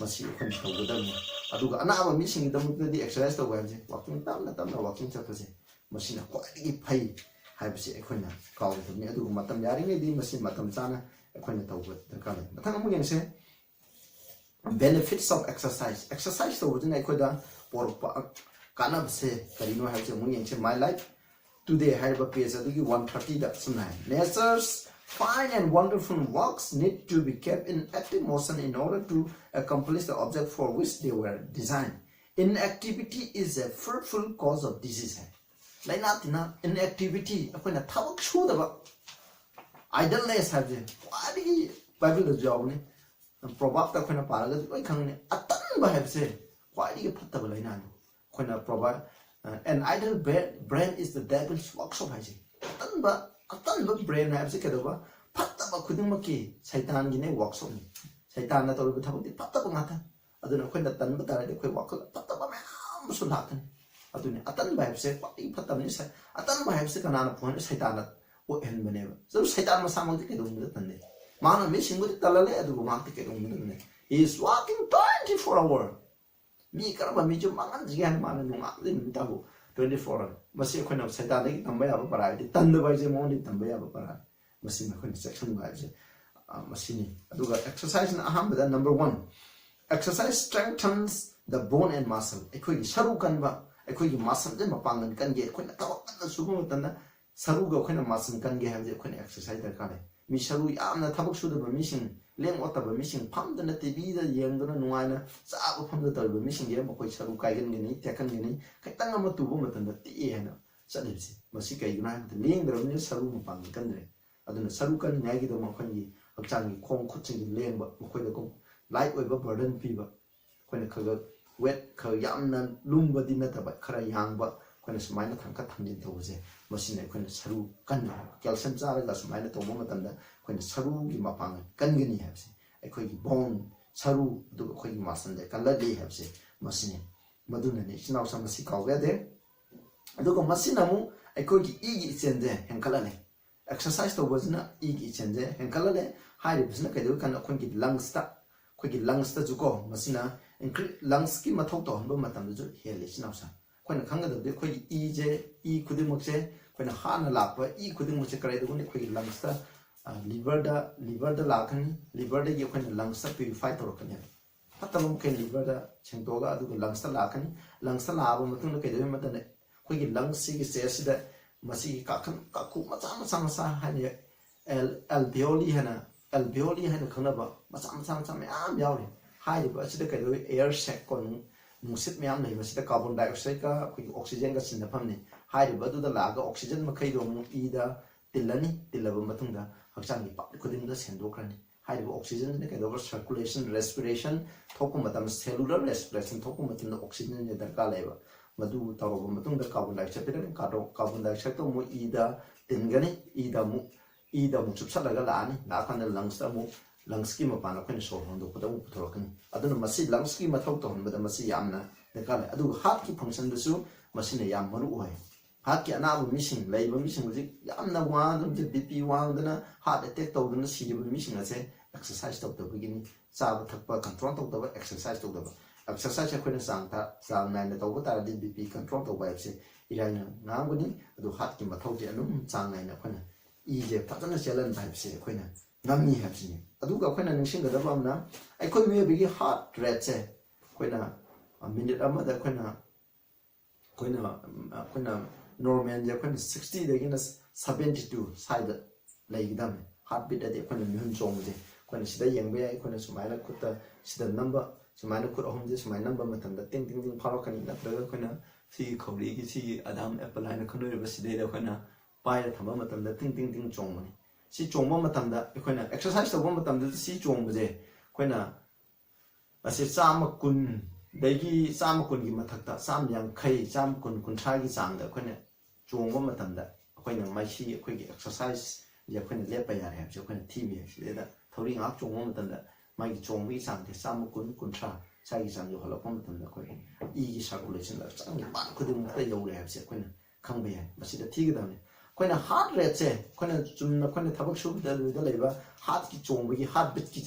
ꯃꯁꯤ ꯑꯩꯈꯣꯏꯅ ꯇꯧꯒꯗꯕꯅꯤ ꯑꯗꯨꯒ ꯑꯅꯥꯕ ꯃꯤꯁꯤꯡꯒꯤꯗꯃꯛꯇꯗꯤ ꯑꯦꯛꯁꯔꯁꯥꯏꯁ ꯇꯧꯕ ꯍꯥꯏꯕꯁꯦ ꯋꯥꯀꯤꯡ ꯇꯞꯅ ꯋꯥꯀꯤꯡ ꯆꯠꯄꯁꯦ ꯃꯁꯤꯅ ꯈ꯭ꯋꯥꯏꯗꯒꯤ ꯐꯩ ꯍꯥꯏꯕꯁꯤ ꯑꯩꯈꯣꯏꯅ ꯀꯥꯎꯒꯗꯕꯅꯤ ꯑꯗꯨꯒ ꯃꯇꯝ ꯌꯥꯔꯤꯉꯩꯗꯤ ꯃꯁꯤ ꯃꯇꯝ ꯆꯥꯅ ꯑꯩꯈꯣꯏꯅ ꯇꯧꯕ ꯗꯔꯀꯥꯔ ꯂꯩ ꯃꯊꯪ ꯑꯃꯨꯛ ꯌꯦꯡꯁꯦ benefits of exercise tꯧꯕꯁꯤꯅ ꯑꯩꯈꯣꯏꯗ ꯄꯣꯔꯛꯄ ꯀꯥꯟꯅꯕꯁꯦ ꯀꯔꯤꯅꯣ ꯍꯥꯏꯕꯁꯦ ꯑꯃꯨꯛ ꯌꯦꯡꯁꯦ my life today ꯍꯥꯏꯔꯤꯕ ꯄꯦꯖ ꯑꯗꯨꯒꯤ 130ꯗ ꯁꯨꯝꯅ ꯍꯥꯏ nature's fine and wonderful works need to be kept in active motion in order to accomplish the object for which they were designed inactivity is a fruitful cause of disease laina tina inactivity akoina thawak sudaba idleness habje kwadi bible da jawni proverb ta akoina paraga loi khangni atanba habse kwadi phattaba laina ni akoina proverb an idle brain is the devil's workshop haji atanba brain habse kedoba phattaba khudingmaki saitan gi ne workshop ni saitan na tawbi thabuk phattaba ngata aduna akoina tanba tarade akoi wakal phattaba mayam su lakani aduni atanba habse kwadi phattabni sai atanba habse kanana phone saitan o henbaneba so saitan ma samang ke dum da tanne mana me singu talale adu ma ke dum ne he is walking 24 hours mi karba mi ju mangan jigan mana nunga lim tabu 24 masi akoina saitan lagi tamba ya ba para di tanba ba je mo ni tamba ya ba para masi ma akoina section ba je masi ni aduga exercise na aham da number 1 exercise strengthens the bone and muscle ekoi saru kan ba ekoi muscle je mapangan kan ge ekoi na tawak na subu tanda saru ga ekoi na muscle kan ge habje ekoi na exercise da kan mi saru yamna thabak su da ba mi sing leng ota ba mi sing pham da na tv da yeng da nuai na sa ba pham da tar ba mi sing ge ma koi saru kai gan ge ni te kan ge ni kai tang ma tu bu ma tanda ti e na sa de si masi kai guna da leng da ni saru mapangan kan re aduna saru kan ngai gi da ma khon gi hakchang gi khong khut ching gi leng ba koi da ko light oi ba burden pi ba koi na khaga ꯋꯦꯠ ꯈꯔ ꯌꯥꯝꯅ ꯂꯨꯝꯕꯗꯤ ꯅꯠꯇꯕ ꯈꯔ ꯌꯥꯡꯕ ꯑꯩꯈꯣꯏꯅ ꯁꯨꯃꯥꯏꯅ ꯊꯥꯡꯀꯠ ꯊꯥꯡꯖꯤꯟ ꯇꯧꯕꯁꯦ ꯃꯁꯤꯅ ꯑꯩꯈꯣꯏꯅ ꯁꯔꯨ ꯀꯟꯅ ꯀꯦꯜꯁꯤꯌꯝ ꯆꯥꯔꯒ ꯁꯨꯃꯥꯏꯅ ꯇꯧꯕ ꯃꯇꯝꯗ ꯑꯩꯈꯣꯏꯅ ꯁꯔꯨꯒꯤ ꯃꯄꯥꯡꯒꯜ ꯀꯟꯒꯅꯤ ꯍꯥꯏꯕꯁꯦ ꯑꯩꯈꯣꯏꯒꯤ ꯕꯣꯟ ꯁꯔꯨ ꯑꯗꯨꯒ ꯑꯩꯈꯣꯏꯒꯤ ꯃꯁꯜꯗ ꯀꯜꯂꯛꯂꯤ ꯍꯥꯏꯕꯁꯦ ꯃꯁꯤꯅꯤ ꯃꯗꯨꯅꯅꯤ ꯏꯆꯤꯟ ꯏꯅꯥꯎꯁꯤꯡ ꯃꯁꯤ ꯀꯥꯎꯕ ꯌꯥꯗꯦ ꯑꯗꯨꯒ ꯃꯁꯤꯅ ꯑꯃꯨꯛ ꯑꯩꯈꯣꯏꯒꯤ ꯏꯒꯤ ꯏꯆꯦꯜꯁꯦ ꯍꯦꯟꯒꯠꯍꯜꯂꯦ ꯑꯦꯛꯁꯔꯁꯥꯏꯁ ꯇꯧꯕꯁꯤꯅ ꯏꯒꯤ ꯏꯆꯦꯜꯁꯦ ꯍꯦꯟꯒꯠꯍꯜꯂꯦ ꯍꯥꯏꯔꯤꯕꯁꯤꯅ ꯀꯩꯗꯧꯏ ꯀꯥꯟꯗ ꯑꯩꯈꯣꯏꯒꯤ ꯂꯪꯁꯇꯁꯨꯀꯣ ꯃꯁꯤꯅ ꯂꯪꯁꯀꯤ ꯃꯊꯧ ꯇꯧꯍꯟꯕ ꯃꯇꯝꯗꯁꯨ ꯍꯦꯜꯂꯤ ꯏꯆꯤꯟ ꯏꯅꯥꯎꯁꯤꯡ ꯑꯩꯈꯣꯏꯅ ꯈꯪꯒꯗꯕꯗꯤ ꯑꯩꯈꯣꯏꯒꯤ ꯏ ꯈꯨꯗꯤꯡꯃꯛꯁꯦ ꯑꯩꯈꯣꯏꯅ ꯍꯥꯟꯅ ꯂꯥꯛꯄ ꯏ ꯈꯨꯗꯤꯡꯃꯛꯁꯦ ꯀꯔꯥꯏꯗꯧꯒꯅꯤ ꯑꯩꯈꯣꯏꯒꯤ ꯂꯪꯁꯇ ꯂꯤꯚꯔꯗ ꯂꯥꯛꯀꯅꯤ ꯂꯤꯚꯔꯗꯒꯤ ꯑꯩꯈꯣꯏꯅ ꯂꯪꯁꯇ ꯄ꯭ꯌꯨꯔꯤꯐꯥꯏ ꯇꯧꯔꯛꯀꯅꯦꯕ ꯐꯠꯇꯕ ꯃꯈꯩ ꯂꯤꯚꯔꯗ ꯁꯦꯡꯗꯣꯛꯑꯒ ꯑꯗꯨꯒ ꯂꯪꯁꯇ ꯂꯥꯛꯀꯅꯤ ꯂꯪꯁꯇ ꯂꯥꯛꯑꯕ ꯃꯇꯨꯡꯗ ꯀꯩꯗꯧꯏ ꯃꯇꯝꯗ ꯑꯩꯈꯣꯏꯒꯤ ꯂꯪꯁꯁꯤꯒꯤ ꯆꯦꯁꯁꯤꯗ ꯃꯁꯤꯒꯤ ꯀꯥꯈꯨ ꯃꯆꯥ ꯍꯥꯏꯅ ꯑꯦꯜꯕꯤꯌꯣꯂꯤ ꯍꯥꯏꯅ ꯈꯪꯅꯕ ꯃꯆꯥ ꯃꯌꯥꯝ ꯌꯥꯎꯔꯤ ꯍꯥꯏꯔꯤꯕ ꯑꯁꯤꯗ ꯀꯩꯗꯧꯏ ꯑꯦꯌꯔ ꯁꯦꯛ ꯅꯨꯡꯁꯤꯠ ꯃꯌꯥꯝ ꯂꯩ ꯃꯁꯤꯗ ꯀꯥꯔꯕꯣꯟ ꯗꯥꯏꯑꯣꯛꯁꯥꯏꯗꯀ ꯑꯩꯈꯣꯏꯒꯤ ꯑꯣꯛꯁꯤꯖꯦꯟꯒ ꯁꯤꯟꯅꯐꯝꯅꯤ ꯍꯥꯏꯔꯤꯕ ꯑꯗꯨꯗ ꯂꯥꯛꯑꯒ ꯑꯣꯛꯁꯤꯖꯦꯟ ꯃꯈꯩꯗꯣ ꯑꯃꯨꯛ ꯏꯗ ꯇꯤꯜꯂꯅꯤ ꯇꯤꯜꯂꯕ ꯃꯇꯨꯡꯗ ꯍꯛꯆꯥꯡꯒꯤ ꯄꯥꯔꯠ ꯈꯨꯗꯤꯡꯗ ꯁꯦꯡꯗꯣꯛꯈ꯭ꯔꯅꯤ ꯍꯥꯏꯔꯤꯕ ꯑꯣꯛꯁꯤꯖꯦꯟꯁꯤꯅ ꯀꯩꯗꯧꯕ ꯁꯔꯀꯨꯂꯦꯁꯟ ꯔꯦꯁꯄꯤꯔꯦꯁꯟ ꯊꯣꯛꯄ ꯃꯇꯝꯗ ꯁꯦꯂꯨꯂꯔ ꯔꯦꯁꯄꯤꯔꯦꯁꯟ ꯊꯣꯛꯄ ꯃꯇꯝꯗ ꯑꯣꯛꯁꯤꯖꯦꯟꯁꯦ ꯗꯔꯀꯥꯔ ꯂꯩꯕ ꯃꯗꯨ ꯇꯧꯔꯕ ꯃꯇꯨꯡꯗ ꯀꯥꯔꯕꯣꯟ ꯗꯥꯏꯑꯣꯛꯁꯥꯏꯗ ꯄꯤꯔꯛꯀꯅꯤ ꯀꯥꯔꯕꯣꯟ ꯗꯥꯏꯑꯣꯛꯁꯥꯏꯗꯇꯣ ꯑꯃꯨꯛ ꯏꯗ ꯇꯤꯟꯒꯅꯤ ꯏꯗ ꯑꯃꯨꯛ ꯆꯨꯞꯁꯜꯂꯒ ꯂꯥꯛꯑꯅꯤ ꯂꯥꯛꯑꯀꯥꯟꯗ ꯂꯪꯁꯇ ꯑꯃꯨꯛ ꯂꯪꯁꯀꯤ ꯃꯄꯥꯟꯗ ꯑꯩꯈꯣꯏꯅ ꯁꯣꯔ ꯍꯣꯟꯗꯣꯛꯄꯗ ꯑꯃꯨꯛ ꯄꯨꯊꯣꯔꯛꯀꯅꯤ ꯑꯗꯨꯅ ꯃꯁꯤ ꯂꯪꯁꯀꯤ ꯃꯊꯧ ꯇꯧꯍꯟꯕꯗ ꯃꯁꯤ ꯌꯥꯝꯅ ꯗꯔꯀꯥꯔ ꯂꯩ ꯑꯗꯨꯒ ꯍꯥꯔꯠꯀꯤ ꯐꯪꯁꯟꯗꯁꯨ ꯃꯁꯤꯅ ꯌꯥꯝ ꯃꯔꯨ ꯑꯣꯏ ꯍꯥꯔꯠꯀꯤ ꯑꯅꯥꯕ ꯃꯤꯁꯤꯡ ꯂꯩꯕ ꯃꯤꯁꯤꯡ ꯍꯧꯖꯤꯛ ꯌꯥꯝꯅ ꯋꯥꯡꯗꯅ BP ꯋꯥꯡꯗꯅ ꯍꯥꯔꯠ ꯑꯦꯇꯦꯛ ꯇꯧꯗꯅ ꯁꯤꯔꯤꯕ ꯃꯤꯁꯤꯡ ꯑꯁꯦ ꯑꯦꯛꯁꯔꯁꯥꯏꯁ ꯇꯧꯗꯕꯒꯤꯅꯤ ꯆꯥꯕ ꯊꯛꯄ ꯀꯟꯇ꯭ꯔꯣꯜ ꯇꯧꯗꯕ ꯑꯦꯛꯁꯔꯁꯥꯏꯁ ꯇꯧꯗꯕ ꯑꯦꯛꯁꯔꯁꯥꯏꯁ ꯑꯩꯈꯣꯏꯅꯆꯥꯡ ꯅꯥꯏꯅ ꯇꯧꯕ ꯇꯥꯔꯗꯤ BP ꯀꯟꯇ꯭ꯔꯣꯜ ꯇꯧꯕ ꯍꯥꯏꯕꯁꯦ ꯏꯔꯥꯏꯅ ꯉꯥꯡꯒꯅꯤ ꯑꯗꯨ ꯍꯥꯔꯠꯀꯤ ꯃꯊꯧꯁꯦ ꯑꯗꯨꯝ ꯆꯥꯡ ꯅꯥꯏꯅ ꯑꯩꯈꯣꯏꯅ ꯏꯁꯦ ꯐꯖꯅ ꯆꯦꯜꯍꯟꯕ ꯍꯥꯏꯕꯁꯦ ꯑꯩꯈꯣꯏꯅ ꯉꯝꯃꯤ ꯍꯥꯏꯕꯁꯤꯅꯤ ꯑꯗꯨꯒ ꯑꯩꯈꯣꯏꯅ ꯅꯤꯡꯁꯤꯡꯒꯗꯕ ꯑꯃꯅ ꯑꯩꯈꯣꯏ ꯃꯤꯑꯣꯏꯕꯒꯤ ꯍꯥꯔꯠ ꯔꯦꯠꯁꯦ ꯑꯩꯈꯣꯏꯅ ꯃꯤꯅꯤꯠ ꯑꯃꯗ ꯑꯩꯈꯣꯏꯅ ꯅꯣꯔꯃꯦꯜꯁꯦ ꯑꯩꯈꯣꯏꯅ 60ꯗꯒꯤꯅ 72 ꯁ꯭ꯋꯥꯏꯗ ꯂꯩꯒꯗꯕꯅꯤ ꯍꯥꯔꯠ ꯕꯤꯠ ꯑꯗꯤ ꯑꯩꯈꯣꯏꯅ ꯃꯤꯍꯨꯟ ꯆꯣꯡꯕꯁꯦ ꯑꯩꯈꯣꯏꯅ ꯁꯤꯗ ꯌꯦꯡꯕ ꯌꯥꯏ ꯑꯩꯈꯣꯏꯅ ꯁꯨꯃꯥꯏꯅ ꯈꯨꯠꯇ ꯁꯤꯗ ꯅꯝꯕ ꯁꯨꯃꯥꯏꯅ ꯈꯨꯠ ꯑꯍꯨꯝꯁꯦ ꯁꯨꯃꯥꯏꯅ ꯅꯝꯕ ꯃꯇꯝꯗ ꯇꯤꯡ ꯇꯤꯡ ꯇꯤꯡ ꯐꯥꯎꯔꯛꯀꯅꯤ ꯅꯠꯇ꯭ꯔꯒ ꯑꯩꯈꯣꯏꯅ ꯁꯤꯒꯤ ꯈꯧꯔꯤꯒꯤ ꯁꯤꯒꯤ ꯑꯗꯥꯝ ꯑꯦꯄꯜ ꯍꯥꯏꯅ ꯈꯪꯅꯔꯤꯕ ꯁꯤꯗꯩꯗ ꯑꯩꯈꯣꯏꯅ ꯄꯥꯏꯔ ꯊꯝꯕ ꯃꯇꯝꯗ ꯇꯤꯡ ꯇꯤꯡ ꯇꯤꯡ ꯆꯣꯡꯕꯅꯤ ꯁꯤ ꯆꯣꯡꯕ ꯃꯇꯝꯗ ꯑꯩꯈꯣꯏꯅ ꯑꯦꯛꯁꯔꯁꯥꯏꯁ ꯇꯧꯕ ꯃꯇꯝꯗ ꯁꯤ ꯆꯣꯡꯕꯁꯦ ꯑꯩꯈꯣꯏꯅ ꯑꯁꯤ 110ꯗꯒꯤ 110ꯒꯤ ꯃꯊꯛꯇ 150 120 ꯆꯥꯡꯗ ꯑꯩꯈꯣꯏꯅ ꯆꯣꯡꯕ ꯃꯇꯝꯗ ꯑꯩꯈꯣꯏꯅ ꯃꯁꯤ ꯑꯩꯈꯣꯏꯒꯤ ꯑꯦꯛꯁꯔꯁꯥꯏꯁꯁꯦ ꯑꯩꯈꯣꯏꯅ ꯂꯦꯞꯄ ꯌꯥꯔꯦ ꯍꯥꯏꯕꯁꯦ ꯑꯩꯈꯣꯏꯅ ꯊꯤꯕ ꯌꯥꯏ ꯁꯤꯗꯩꯗ ꯊꯧꯔꯤ ꯉꯥꯏꯍꯥꯛ ꯆꯣꯡꯕ ꯃꯇꯝꯗ ꯃꯥꯒꯤ ꯆꯣꯡꯕꯒꯤ ꯆꯥꯡꯁꯦ 110 ꯁ꯭ꯋꯥꯏꯒꯤ ꯆꯥꯡ ꯌꯧꯍꯜꯂꯛꯄ ꯃꯇꯝꯗ ꯑꯩꯈꯣꯏ ꯏꯒꯤ ꯁꯔꯀꯨꯂꯦꯁꯟ ꯍꯛꯆꯥꯡꯒꯤ ꯄꯥꯔꯠ ꯈꯨꯗꯤꯡꯃꯛꯇ ꯌꯧꯔꯦ ꯍꯥꯏꯕꯁꯦ ꯑꯩꯈꯣꯏꯅ ꯈꯪꯕ ꯌꯥꯏ ꯃꯁꯤꯗ ꯊꯤꯒꯗꯕꯅꯤ ꯑꯩꯈꯣꯏꯅ ꯍꯥꯔꯠ ꯔꯦꯠꯁꯦ ꯑꯩꯈꯣꯏꯅ ꯆꯨꯝꯅ ꯑꯩꯈꯣꯏꯅ ꯊꯕꯛ ꯁꯨꯕꯗ ꯂꯩꯕ ꯍꯥꯔꯠꯀꯤ ꯆꯣꯡꯕꯒꯤ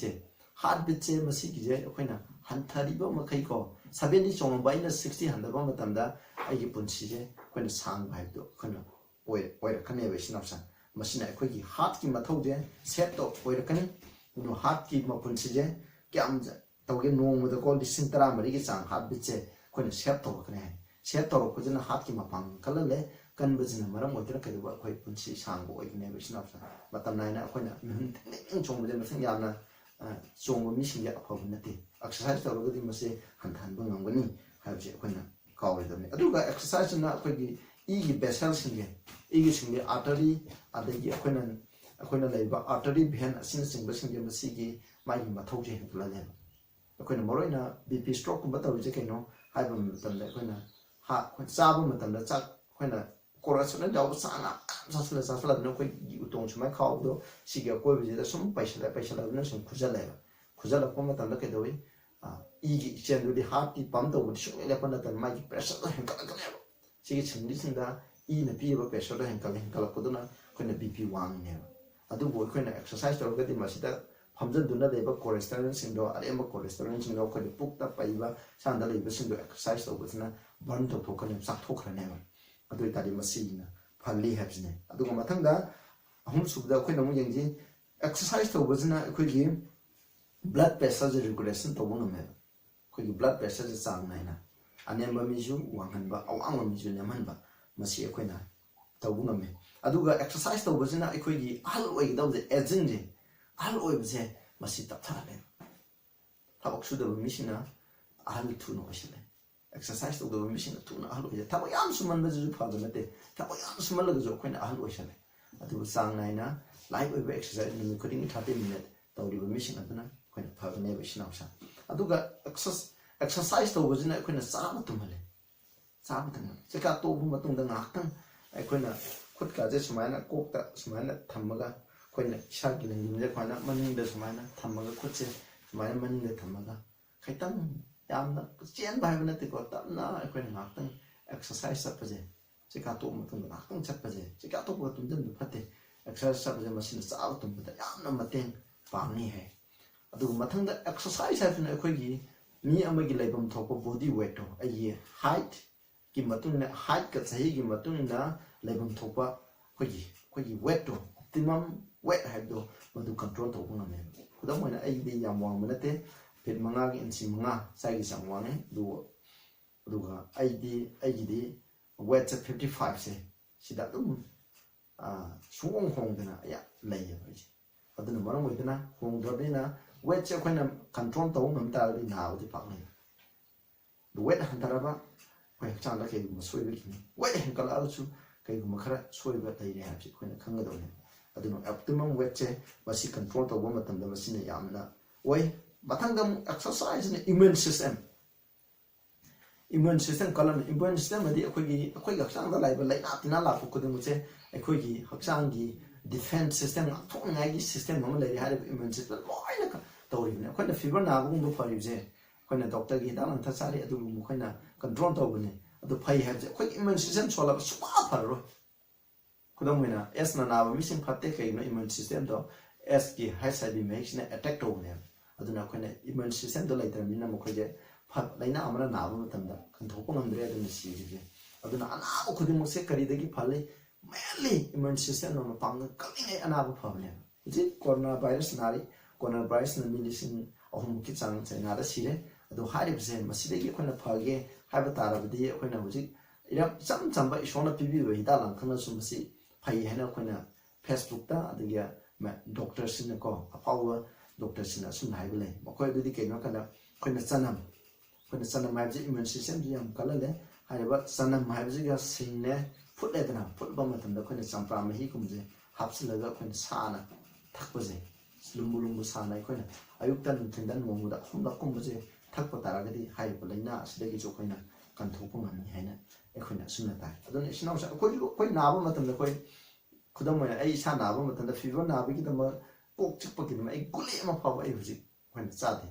ꯍꯥꯔꯠ ꯕꯤꯠꯁꯦ ꯃꯁꯤꯒꯤꯁꯦ ꯑꯩꯈꯣꯏꯅ ꯍꯟꯊꯔꯤꯕ ꯃꯈꯩꯀꯣ 70 ꯆꯣꯡꯉꯝꯕ ꯑꯩꯅ 60 ꯍꯟꯊꯕ ꯃꯇꯝꯗ ꯑꯩꯒꯤ ꯄꯨꯟꯁꯤꯁꯦ ꯑꯩꯈꯣꯏꯅ ꯁꯥꯡꯕ ꯍꯥꯏꯕꯗꯣ ꯑꯩꯈꯣꯏꯅ ꯑꯣꯏꯔꯛꯀꯅꯦꯕ ꯏꯆꯤꯟꯅꯥꯎꯁꯤꯡ ꯃꯁꯤꯅ ꯑꯩꯈꯣꯏꯒꯤ ꯍꯥꯔꯠꯀꯤ ꯃꯊꯧꯁꯦ ꯁꯦꯞ ꯑꯣꯏꯔꯛꯀꯅꯤ ꯑꯗꯨꯅ ꯍꯥꯔꯠꯀꯤ ꯃꯄꯨꯟꯁꯤꯁꯦ ꯀꯌꯥꯝ ꯇꯧꯒꯦ ꯅꯣꯡꯃꯗꯀꯣ 13,000ꯒꯤ ꯆꯥꯡ ꯍꯥꯔꯠ ꯕꯤꯠꯁꯦ ꯑꯩꯈꯣꯏꯅ ꯁꯦꯞ ꯇꯧꯔꯛꯀꯅꯤ ꯍꯥꯏ ꯁꯦꯞ ꯇꯧꯔꯛꯄꯁꯤꯅ ꯍꯥꯔꯠꯀꯤ ꯃꯄꯥꯡꯒꯜ ꯀꯜꯍꯜꯂꯦ ꯀꯟꯕꯁꯤꯅ ꯃꯔꯝ ꯑꯣꯏꯗꯨꯅ ꯀꯩꯗꯧꯕ ꯑꯩꯈꯣꯏ ꯄꯨꯟꯁꯤ ꯁꯥꯡꯕ ꯑꯣꯏꯒꯅꯦꯕ ꯏꯆꯤꯟꯅꯥꯎꯁꯤꯡ ꯃꯇꯝ ꯅꯥꯏꯅ ꯑꯩꯈꯣꯏꯅ ꯃꯤꯍꯨꯟ ꯇꯤꯡ ꯆꯣꯡꯕꯁꯦ ꯃꯁꯤꯡ ꯌꯥꯝꯅ ꯆꯣꯡꯕ ꯃꯤꯁꯤꯡꯁꯦ ꯑꯐꯕ ꯅꯠꯇꯦ ꯑꯦꯛꯁꯔꯁꯥꯏꯁ ꯇꯧꯔꯒꯗꯤ ꯃꯁꯤ ꯍꯟꯊꯍꯟꯕ ꯉꯝꯒꯅꯤ ꯍꯥꯏꯕꯁꯦ ꯑꯩꯈꯣꯏꯅ ꯀꯥꯎꯔꯣꯏꯗꯕꯅꯤ ꯑꯗꯨꯒ ꯑꯦꯛꯁꯔꯁꯥꯏꯁꯁꯤꯅ ꯑꯩꯈꯣꯏꯒꯤ ꯏꯒꯤ ꯚꯦꯁꯦꯜꯁꯤꯡꯁꯦ ꯑꯥꯔꯇꯔꯤ ꯑꯗꯒꯤ ꯑꯩꯈꯣꯏꯅ ꯂꯩꯔꯤꯕ ꯑꯥꯔꯇꯔꯤ ꯚꯦꯟ ꯑꯁꯤꯅꯆꯤꯡꯕꯁꯤꯡꯁꯦ ꯃꯁꯤꯒꯤ ꯃꯥꯒꯤ ꯃꯊꯧꯁꯦ ꯍꯦꯟꯒꯠꯍꯜꯂꯦꯕ ꯑꯩꯈꯣꯏꯅ ꯃꯔꯨꯑꯣꯏꯅ BP ꯁ꯭ꯇ꯭ꯔꯣꯛꯀꯨꯝꯕ ꯇꯧꯔꯤꯁꯦ ꯀꯩꯅꯣ ꯍꯥꯏꯕ ꯃꯇꯝꯗ ꯑꯩꯈꯣꯏꯅ ꯆꯥꯕ ꯃꯇꯝꯗ ꯆꯥꯛ ꯑꯩꯈꯣꯏꯅ ꯀꯣꯔꯁꯅ ꯌꯥꯎꯕ ꯆꯥꯡ ꯆꯥꯁꯤꯜꯂꯗꯅ ꯑꯩꯈꯣꯏꯒꯤ ꯎꯇꯣꯡ ꯁꯨꯃꯥꯏꯅ ꯈꯥꯎꯕꯗꯣ ꯁꯤꯒꯤ ꯑꯀꯣꯏꯕꯁꯤꯗ ꯁꯨꯝ ꯄꯩꯁꯜꯂꯛꯑꯕꯅꯤꯅ ꯁꯨꯝ ꯈꯨꯖꯜꯂꯛꯄ ꯃꯇꯝꯗ ꯀꯩꯗꯧꯏ ꯏꯒꯤ ꯏꯆꯦꯜꯗꯨꯗꯤ ꯍꯥꯔꯠꯀꯤ ꯄꯝ ꯇꯧꯕꯗꯤ ꯁꯨꯡꯂꯦꯞ ꯂꯦꯞꯄ ꯅꯠꯇꯅ ꯃꯥꯒꯤ ꯄ꯭ꯔꯦꯁꯔꯗꯣ ꯍꯦꯟꯒꯠꯂꯛꯀꯅꯦꯕ ꯁꯤꯒꯤ ꯁꯤꯡꯂꯤꯁꯤꯡꯗ ꯏꯅ ꯄꯤꯔꯤꯕ ꯄ꯭ꯔꯦꯁꯔꯗꯣ ꯍꯦꯟꯒꯠꯂꯛꯄꯗꯨꯅ ꯑꯩꯈꯣꯏꯅ BP ꯋꯥꯡꯉꯤꯅꯦꯕ ꯑꯗꯨꯕꯨ ꯑꯩꯈꯣꯏꯅ ꯑꯦꯛꯁꯔꯁꯥꯏꯁ ꯇꯧꯔꯒꯗꯤ ꯃꯁꯤꯗ ꯐꯝꯖꯤꯟꯗꯨꯅ ꯂꯩꯕ ꯀꯣꯂꯦꯁꯇꯦꯔꯣꯜꯁꯤꯡꯗꯣ ꯑꯔꯦꯝꯕ ꯀꯣꯂꯦꯁꯇꯦꯔꯣꯜꯁꯤꯡꯗꯣ ꯑꯩꯈꯣꯏꯅ ꯄꯨꯛꯇ ꯄꯩꯕ ꯏꯁꯥꯗ ꯂꯩꯕꯁꯤꯡꯗꯣ ꯑꯦꯛꯁꯔꯁꯥꯏꯁ ꯇꯧꯕꯁꯤꯅ ꯕꯔꯟ ꯇꯧꯊꯣꯛꯈ꯭ꯔꯅꯦꯕ ꯆꯥꯛꯊꯣꯛꯈ꯭ꯔꯅꯦꯕ ꯑꯗꯨ ꯑꯣꯏꯇꯥꯔꯗꯤ ꯃꯁꯤꯅ ꯐꯍꯜꯂꯤ ꯍꯥꯏꯕꯁꯤꯅꯦ ꯑꯗꯨꯒ ꯃꯊꯪꯗ ꯑꯍꯨꯝꯁꯨꯕꯗ ꯑꯩꯈꯣꯏꯅ ꯑꯃꯨꯛ ꯌꯦꯡꯁꯤ ꯑꯦꯛꯁꯔꯁꯥꯏꯁ ꯇꯧꯕꯁꯤꯅ ꯑꯩꯈꯣꯏꯒꯤ ꯕ꯭ꯂꯗ ꯄ꯭ꯔꯦꯁꯔꯁꯦ ꯔꯤꯒꯨꯂꯦꯁꯟ ꯇꯧꯕ ꯉꯝꯃꯦꯕ ꯑꯩꯈꯣꯏꯒꯤ ꯕ꯭ꯂꯗ ꯄ꯭ꯔꯦꯁꯔꯁꯦ ꯆꯥꯡ ꯅꯥꯏꯅ ꯑꯅꯦꯝꯕ ꯃꯤꯁꯨ ꯋꯥꯡꯍꯟꯕ ꯑꯋꯥꯡꯕ ꯃꯤꯁꯨ ꯅꯦꯝꯍꯟꯕ ꯃꯁꯤ ꯑꯩꯈꯣꯏꯅ ꯇꯧꯕ ꯉꯝꯃꯤ ꯑꯗꯨꯒ ꯑꯦꯛꯁꯔꯁꯥꯏꯁ ꯇꯧꯕꯁꯤꯅ ꯑꯩꯈꯣꯏꯒꯤ ꯑꯍꯜ ꯑꯣꯏꯒꯗꯕꯁꯦ ꯑꯦꯖꯤꯡꯁꯦ ꯑꯍꯜ ꯑꯣꯏꯕꯁꯦ ꯃꯁꯤ ꯇꯞꯊꯍꯜꯂꯦꯕ ꯊꯕꯛ ꯁꯨꯗꯕ ꯃꯤꯁꯤꯡꯅ ꯑꯍꯜ ꯊꯨꯅ ꯑꯣꯏꯁꯤꯜꯂꯦ ꯑꯦꯛꯁꯔꯁꯥꯏꯁ ꯇꯧꯗꯕ ꯃꯤꯁꯤꯡꯅ ꯊꯨꯅ ꯑꯍꯜ ꯑꯣꯏꯁꯤꯜꯂꯦ ꯊꯕꯛ ꯌꯥꯝ ꯁꯨꯃꯟꯕꯁꯤꯁꯨ ꯐꯕ ꯅꯠꯇꯦ ꯊꯕꯛ ꯌꯥꯝ ꯁꯨꯃꯜꯂꯒꯁꯨ ꯑꯩꯈꯣꯏꯅ ꯑꯍꯜ ꯑꯣꯏꯁꯤꯜꯂꯦ ꯑꯗꯨꯕꯨ ꯆꯥꯡ ꯅꯥꯏꯅ ꯂꯥꯏꯠ ꯑꯣꯏꯕ ꯑꯦꯛꯁꯔꯁꯥꯏꯁ ꯅꯨꯃꯤꯠ ꯈꯨꯗꯤꯡꯒꯤ 30 ꯃꯤꯅꯠ ꯇꯧꯔꯤꯕ ꯃꯤꯁꯤꯡ ꯑꯗꯨꯅ ꯑꯩꯈꯣꯏꯅ ꯐꯕꯅꯦꯕ ꯏꯆꯤꯟꯅꯥꯎꯁꯤꯡ ꯑꯗꯨꯒ exercise tꯧꯕꯁꯤꯅ ꯑꯩꯈꯣꯏꯅ ꯆꯥꯕ ꯇꯨꯝꯍꯜꯂꯦ ꯆꯥꯕ ꯇꯨꯝꯍꯜꯂꯦ ꯆꯥꯛꯆꯥ ꯇꯣꯛꯑꯕ ꯃꯇꯨꯡꯗ ꯉꯥꯏꯍꯥꯛꯇꯪ ꯑꯩꯈꯣꯏꯅ ꯈꯨꯠꯀꯥꯁꯦ ꯁꯨꯃꯥꯏꯅ ꯀꯣꯛꯇ ꯁꯨꯃꯥꯏꯅ ꯊꯝꯃꯒ ꯑꯩꯈꯣꯏꯅ ꯏꯁꯥꯒꯤ ꯂꯦꯡꯖꯨꯝꯁꯦ ꯑꯩꯈꯣꯏꯅ ꯃꯅꯤꯡꯗ ꯁꯨꯃꯥꯏꯅ ꯊꯝꯃꯒ ꯈꯨꯠꯁꯦ ꯁꯨꯃꯥꯏꯅ ꯃꯅꯤꯡꯗ ꯊꯝꯃꯒ ꯈꯤꯇꯪ ꯌꯥꯝꯅ ꯆꯦꯟꯕ ꯍꯥꯏꯕ ꯅꯠꯇꯦꯀꯣ ꯇꯞꯅ ꯑꯩꯈꯣꯏꯅ ꯉꯥꯏꯍꯥꯛꯇꯪ ꯑꯦꯛꯁꯔꯁꯥꯏꯁ ꯆꯠꯄꯁꯦ ꯆꯥꯛꯆꯥ ꯇꯣꯛꯑ ꯃꯇꯨꯡꯗ ꯉꯥꯏꯍꯥꯛꯇꯪ ꯆꯠꯄꯁꯦ ꯆꯥꯛꯆꯥ ꯇꯣꯛꯄꯒ ꯇꯨꯝꯁꯤꯟꯕ ꯐꯠꯇꯦ ꯑꯦꯛꯁꯔꯁꯥꯏꯁ ꯆꯠꯄꯁꯦ ꯃꯁꯤꯅ ꯆꯥꯕ ꯇꯨꯝꯕꯗ ꯌꯥꯝꯅ ꯃꯇꯦꯡ ꯄꯥꯡꯅꯤ ꯍꯥꯏ ꯑꯗꯨꯒ ꯃꯊꯪꯗ ꯑꯦꯛꯁꯔꯁꯥꯏꯁ ꯍꯥꯏꯕꯁꯤꯅ ꯑꯩꯈꯣꯏꯒꯤ ꯃꯤ ꯑꯃꯒꯤ ꯂꯩꯐꯝ ꯊꯣꯛꯄ ꯕꯣꯗꯤ ꯋꯦꯠꯇꯣ ꯑꯩꯒꯤ ꯍꯥꯏꯠꯀꯤ ꯃꯇꯨꯡ ꯏꯟꯅ ꯍꯥꯏꯠꯀ ꯆꯍꯤꯒꯤ ꯃꯇꯨꯡ ꯏꯟꯅ ꯂꯩꯐꯝ ꯊꯣꯛꯄ ꯑꯩꯈꯣꯏꯒꯤ ꯋꯦꯠꯇꯣ ꯑꯣꯞꯇꯤꯃꯝ ꯋꯦꯠ ꯍꯥꯏꯕꯗꯣ ꯃꯗꯨ ꯀꯟꯇ꯭ꯔꯣꯜ ꯇꯧꯕ ꯉꯝꯃꯦꯕ ꯈꯨꯗꯝ ꯑꯣꯏꯅ ꯑꯩꯒꯤꯗꯤ ꯌꯥꯝ ꯋꯥꯡꯕ ꯅꯠꯇꯦ ꯐꯤꯠ 5ꯒꯤ ꯏꯟꯆꯤ 5 ꯁꯥꯏꯒꯤ ꯆꯥꯡ ꯋꯥꯡꯉꯦ ꯑꯗꯨꯒ ꯑꯩꯒꯤꯗꯤ ꯋꯦꯠꯁꯦ 55ꯁꯦ ꯁꯤꯗ ꯑꯗꯨꯝ ꯁꯨꯡꯍꯣꯡ ꯍꯣꯡꯗꯅ ꯂꯩꯌꯦꯕ ꯑꯩꯁꯦ ꯑꯗꯨꯅ ꯃꯔꯝ ꯑꯣꯏꯗꯅ ꯍꯣꯡꯗ꯭ꯔꯕꯅꯤꯅ ꯋꯦꯠꯁꯦ ꯑꯩꯈꯣꯏꯅ ꯀꯟꯇ꯭ꯔꯣꯜ ꯇꯧꯕ ꯉꯝ ꯇꯥꯔꯒꯗꯤ ꯅꯥꯕꯗꯤ ꯄꯥꯛꯅꯩ ꯑꯗꯨ ꯋꯦꯠ ꯍꯟꯊꯔꯕ ꯑꯩꯈꯣꯏ ꯍꯛꯆꯥꯡꯗ ꯀꯩꯒꯨꯝꯕ ꯁꯣꯏꯕꯒꯤꯅꯤ ꯋꯦꯠ ꯍꯦꯟꯒꯠꯂꯛꯑꯒꯁꯨ ꯀꯩꯒꯨꯝꯕ ꯈꯔ ꯁꯣꯏꯕ ꯂꯩꯔꯦ ꯍꯥꯏꯕꯁꯤ ꯑꯩꯈꯣꯏꯅ ꯈꯪꯒꯗꯕꯅꯤ ꯑꯗꯨꯅ ꯑꯣꯞꯇꯤꯃꯝ ꯋꯦꯠꯁꯦ ꯃꯁꯤ ꯀꯟꯇ꯭ꯔꯣꯜ ꯇꯧꯕ ꯃꯇꯝꯗ ꯃꯁꯤꯅ ꯌꯥꯝꯅ ꯑꯣꯏ ꯃꯊꯪꯗ ꯑꯃꯨꯛ ꯑꯦꯛꯁꯔꯁꯥꯏꯖꯅ ꯏꯝꯃ꯭ꯌꯨꯟ ꯁꯤꯁꯇꯦꯝ ꯀꯜꯂꯝꯃꯤ ꯏꯝꯃ꯭ꯌꯨꯟ ꯁꯤꯁꯇꯦꯝ ꯑꯗꯤ ꯑꯩꯈꯣꯏꯒꯤ ꯍꯛꯆꯥꯡꯗ ꯂꯩꯕ ꯂꯩꯅꯥ ꯇꯤꯟꯅꯥ ꯂꯥꯛꯄ ꯈꯨꯗꯤꯡꯃꯛꯁꯦ ꯑꯩꯈꯣꯏꯒꯤ ꯍꯛꯆꯥꯡꯒꯤ ꯗꯤꯐꯦꯟꯁ ꯁꯤꯁꯇꯦꯝ ꯉꯥꯛꯊꯣꯛꯅꯤꯡꯉꯥꯏꯒꯤ ꯁꯤꯁꯇꯦꯝ ꯑꯃ ꯂꯩꯔꯤ ꯍꯥꯏꯔꯤꯕ ꯏꯝꯃ꯭ꯌꯨꯟ ꯁꯤꯁꯇꯦꯝ ꯂꯣꯏꯅ ꯇꯧꯔꯤꯕꯅꯤ ꯑꯩꯈꯣꯏꯅ ꯐꯤꯕꯔ ꯅꯥꯕꯒꯨꯝꯕ ꯐꯔꯤꯕꯁꯦ ꯑꯩꯈꯣꯏꯅ ꯗꯣꯛꯇꯔꯒꯤ ꯍꯤꯗꯥꯛ ꯂꯥꯡꯊꯛ ꯆꯥꯔꯤ ꯑꯗꯨꯕꯨ ꯑꯩꯈꯣꯏꯅ ꯀꯟꯇ꯭ꯔꯣल ꯇꯧꯕꯅꯤ ꯑꯗꯨ ꯐꯩ ꯍꯥꯏꯕꯁꯦ ꯑꯩꯈꯣꯏꯒꯤ ꯏꯝꯃ꯭ꯌꯨꯟ ꯁꯤꯁꯇꯦꯝ ꯁꯣꯜꯂꯕ ꯁꯨꯡꯐ ꯐꯔꯔꯣꯏ ꯈꯨꯗꯝ ꯑꯣꯏꯅ ꯑꯦꯁꯅ ꯅꯥꯕ ꯃꯤꯁꯤꯡ ꯐꯠꯇꯦ ꯀꯩꯒꯤꯅꯣ ꯏꯝꯃ꯭ꯌꯨꯟ ꯁꯤꯁꯇꯦꯝꯗꯣ ꯑꯦꯁꯀꯤ HIV ꯃꯍꯤꯛꯁꯤꯅ ꯑꯦꯇꯦꯛ ꯇꯧꯕꯅꯦꯕ ꯑꯗꯨꯅ ꯑꯩꯈꯣꯏꯅ ꯏꯝꯃ꯭ꯌꯨꯟ ꯁꯤꯁꯇꯦꯝꯗꯣ ꯂꯩꯇ꯭ꯔꯕꯅꯤꯅ ꯃꯈꯣꯏꯁꯦ ꯂꯩꯅꯥ ꯑꯃꯅ ꯅꯥꯕ ꯃꯇꯝꯗ ꯈꯟꯊꯣꯛꯄ ꯉꯝꯗ꯭ꯔꯦ ꯑꯗꯨꯅ ꯁꯤꯔꯤꯁꯦ ꯑꯗꯨꯅ ꯑꯅꯥꯕ ꯈꯨꯗꯤꯡꯃꯛꯁꯦ ꯀꯔꯤꯗꯒꯤ ꯐꯍꯜꯂꯤ ꯃꯦꯟꯂꯤ ꯏꯝꯃ꯭ꯌꯨꯟ ꯁꯤꯁꯇꯦꯝꯅ ꯃꯄꯥꯡꯒꯜ ꯀꯜꯂꯤꯉꯩ ꯑꯅꯥꯕ ꯐꯕꯅꯦꯕ ꯍꯧꯖꯤꯛ ꯀꯣꯔꯣꯅꯥ ꯚꯥꯏꯔꯁ ꯅꯥꯔꯤ ꯀꯣꯔꯣꯅꯥ ꯚꯥꯏꯔꯁꯅ ꯃꯤ 3,000ꯃꯨꯛꯀꯤ ꯆꯥꯡ ꯆꯩꯅꯥꯗ ꯁꯤꯔꯦ ꯑꯗꯨ ꯍꯥꯏꯔꯤꯕꯁꯦ ꯃꯁꯤꯗꯒꯤ ꯑꯩꯈꯣꯏꯅ ꯐꯒꯦ ꯍꯥꯏꯕ ꯇꯥꯔꯕꯗꯤ ꯑꯩꯈꯣꯏꯅ ꯍꯧꯖꯤꯛ ꯏꯆꯝ ꯆꯝꯕ ꯏꯁꯣꯔꯅ ꯄꯤꯕꯤꯕ ꯍꯤꯗꯥꯛ ꯂꯥꯡꯊꯛꯅꯁꯨ ꯃꯁꯤ ꯐꯩ ꯍꯥꯏꯅ ꯑꯩꯈꯣꯏꯅ ꯐꯦꯁꯕꯨꯛꯇ ꯑꯗꯒꯤ ꯗꯣꯛꯇꯔꯁꯤꯡꯅꯀꯣ ꯑꯐꯥꯎꯕ ꯗꯣꯛꯇꯔꯁꯤꯡꯅ ꯑꯁꯨꯝꯅ ꯍꯥꯏꯕ ꯂꯩ ꯃꯈꯣꯏ ꯑꯗꯨꯗꯤ ꯀꯩꯅꯣ ꯍꯥꯏꯀꯥꯟꯗ ꯑꯩꯈꯣꯏꯅ ꯆꯅꯝ ꯍꯥꯏꯕꯁꯤ ꯏꯝꯃ꯭ꯌꯨꯟ ꯁꯤꯁꯇꯦꯝꯁꯤ ꯌꯥꯝ ꯀꯜꯍꯜꯂꯦ ꯍꯥꯏꯔꯤꯕ ꯆꯅꯝ ꯍꯥꯏꯕꯁꯤꯒ ꯁꯤꯡꯅꯦ ꯐꯨꯠꯂꯦꯗꯅ ꯐꯨꯠꯄ ꯃꯇꯝꯗ ꯑꯩꯈꯣꯏꯅ ꯆꯝꯄ꯭ꯔꯥ ꯃꯍꯤꯒꯨꯝꯕꯁꯦ ꯍꯥꯞꯆꯤꯜꯂꯒ ꯑꯩꯈꯣꯏꯅ ꯁꯥꯅ ꯊꯛꯄꯁꯦ ꯂꯨꯝꯕꯨ ꯁꯥꯅ ꯑꯩꯈꯣꯏꯅ ꯑꯌꯨꯛꯇ ꯅꯨꯡꯊꯤꯟꯗ ꯅꯣꯡꯃꯗ 3ꯂꯛꯀꯨꯝꯕꯁꯦ ꯊꯛꯄ ꯇꯥꯔꯒꯗꯤ ꯍꯥꯏꯔꯤꯕ ꯂꯩꯅꯥ ꯑꯁꯤꯗꯒꯤꯁꯨ ꯑꯩꯈꯣꯏꯅ ꯀꯟꯊꯣꯛꯄ ꯉꯝꯃꯤ ꯍꯥꯏꯅ ꯑꯩꯈꯣꯏꯅ ꯑꯁꯨꯝꯅ ꯇꯥꯏ ꯑꯗꯨꯅ ꯏꯆꯤꯟꯅꯥꯎꯁꯦ ꯑꯩꯈꯣꯏ ꯅꯥꯕ ꯃꯇꯝꯗ ꯑꯩꯈꯣꯏ ꯈꯨꯗꯝ ꯑꯣꯏꯅ ꯑꯩ ꯏꯁꯥ ꯅꯥꯕ ꯃꯇꯝꯗ ꯐꯤꯕꯔ ꯅꯥꯕꯒꯤꯗꯃꯛ ꯀꯣꯛ ꯆꯤꯛꯄꯒꯤꯗꯃꯛ ꯑꯩ ꯒꯨꯂꯤ ꯑꯃ ꯐꯥꯎꯕ ꯑꯩ ꯍꯧꯖꯤꯛ ꯑꯩꯈꯣꯏꯅ ꯆꯥꯗꯦ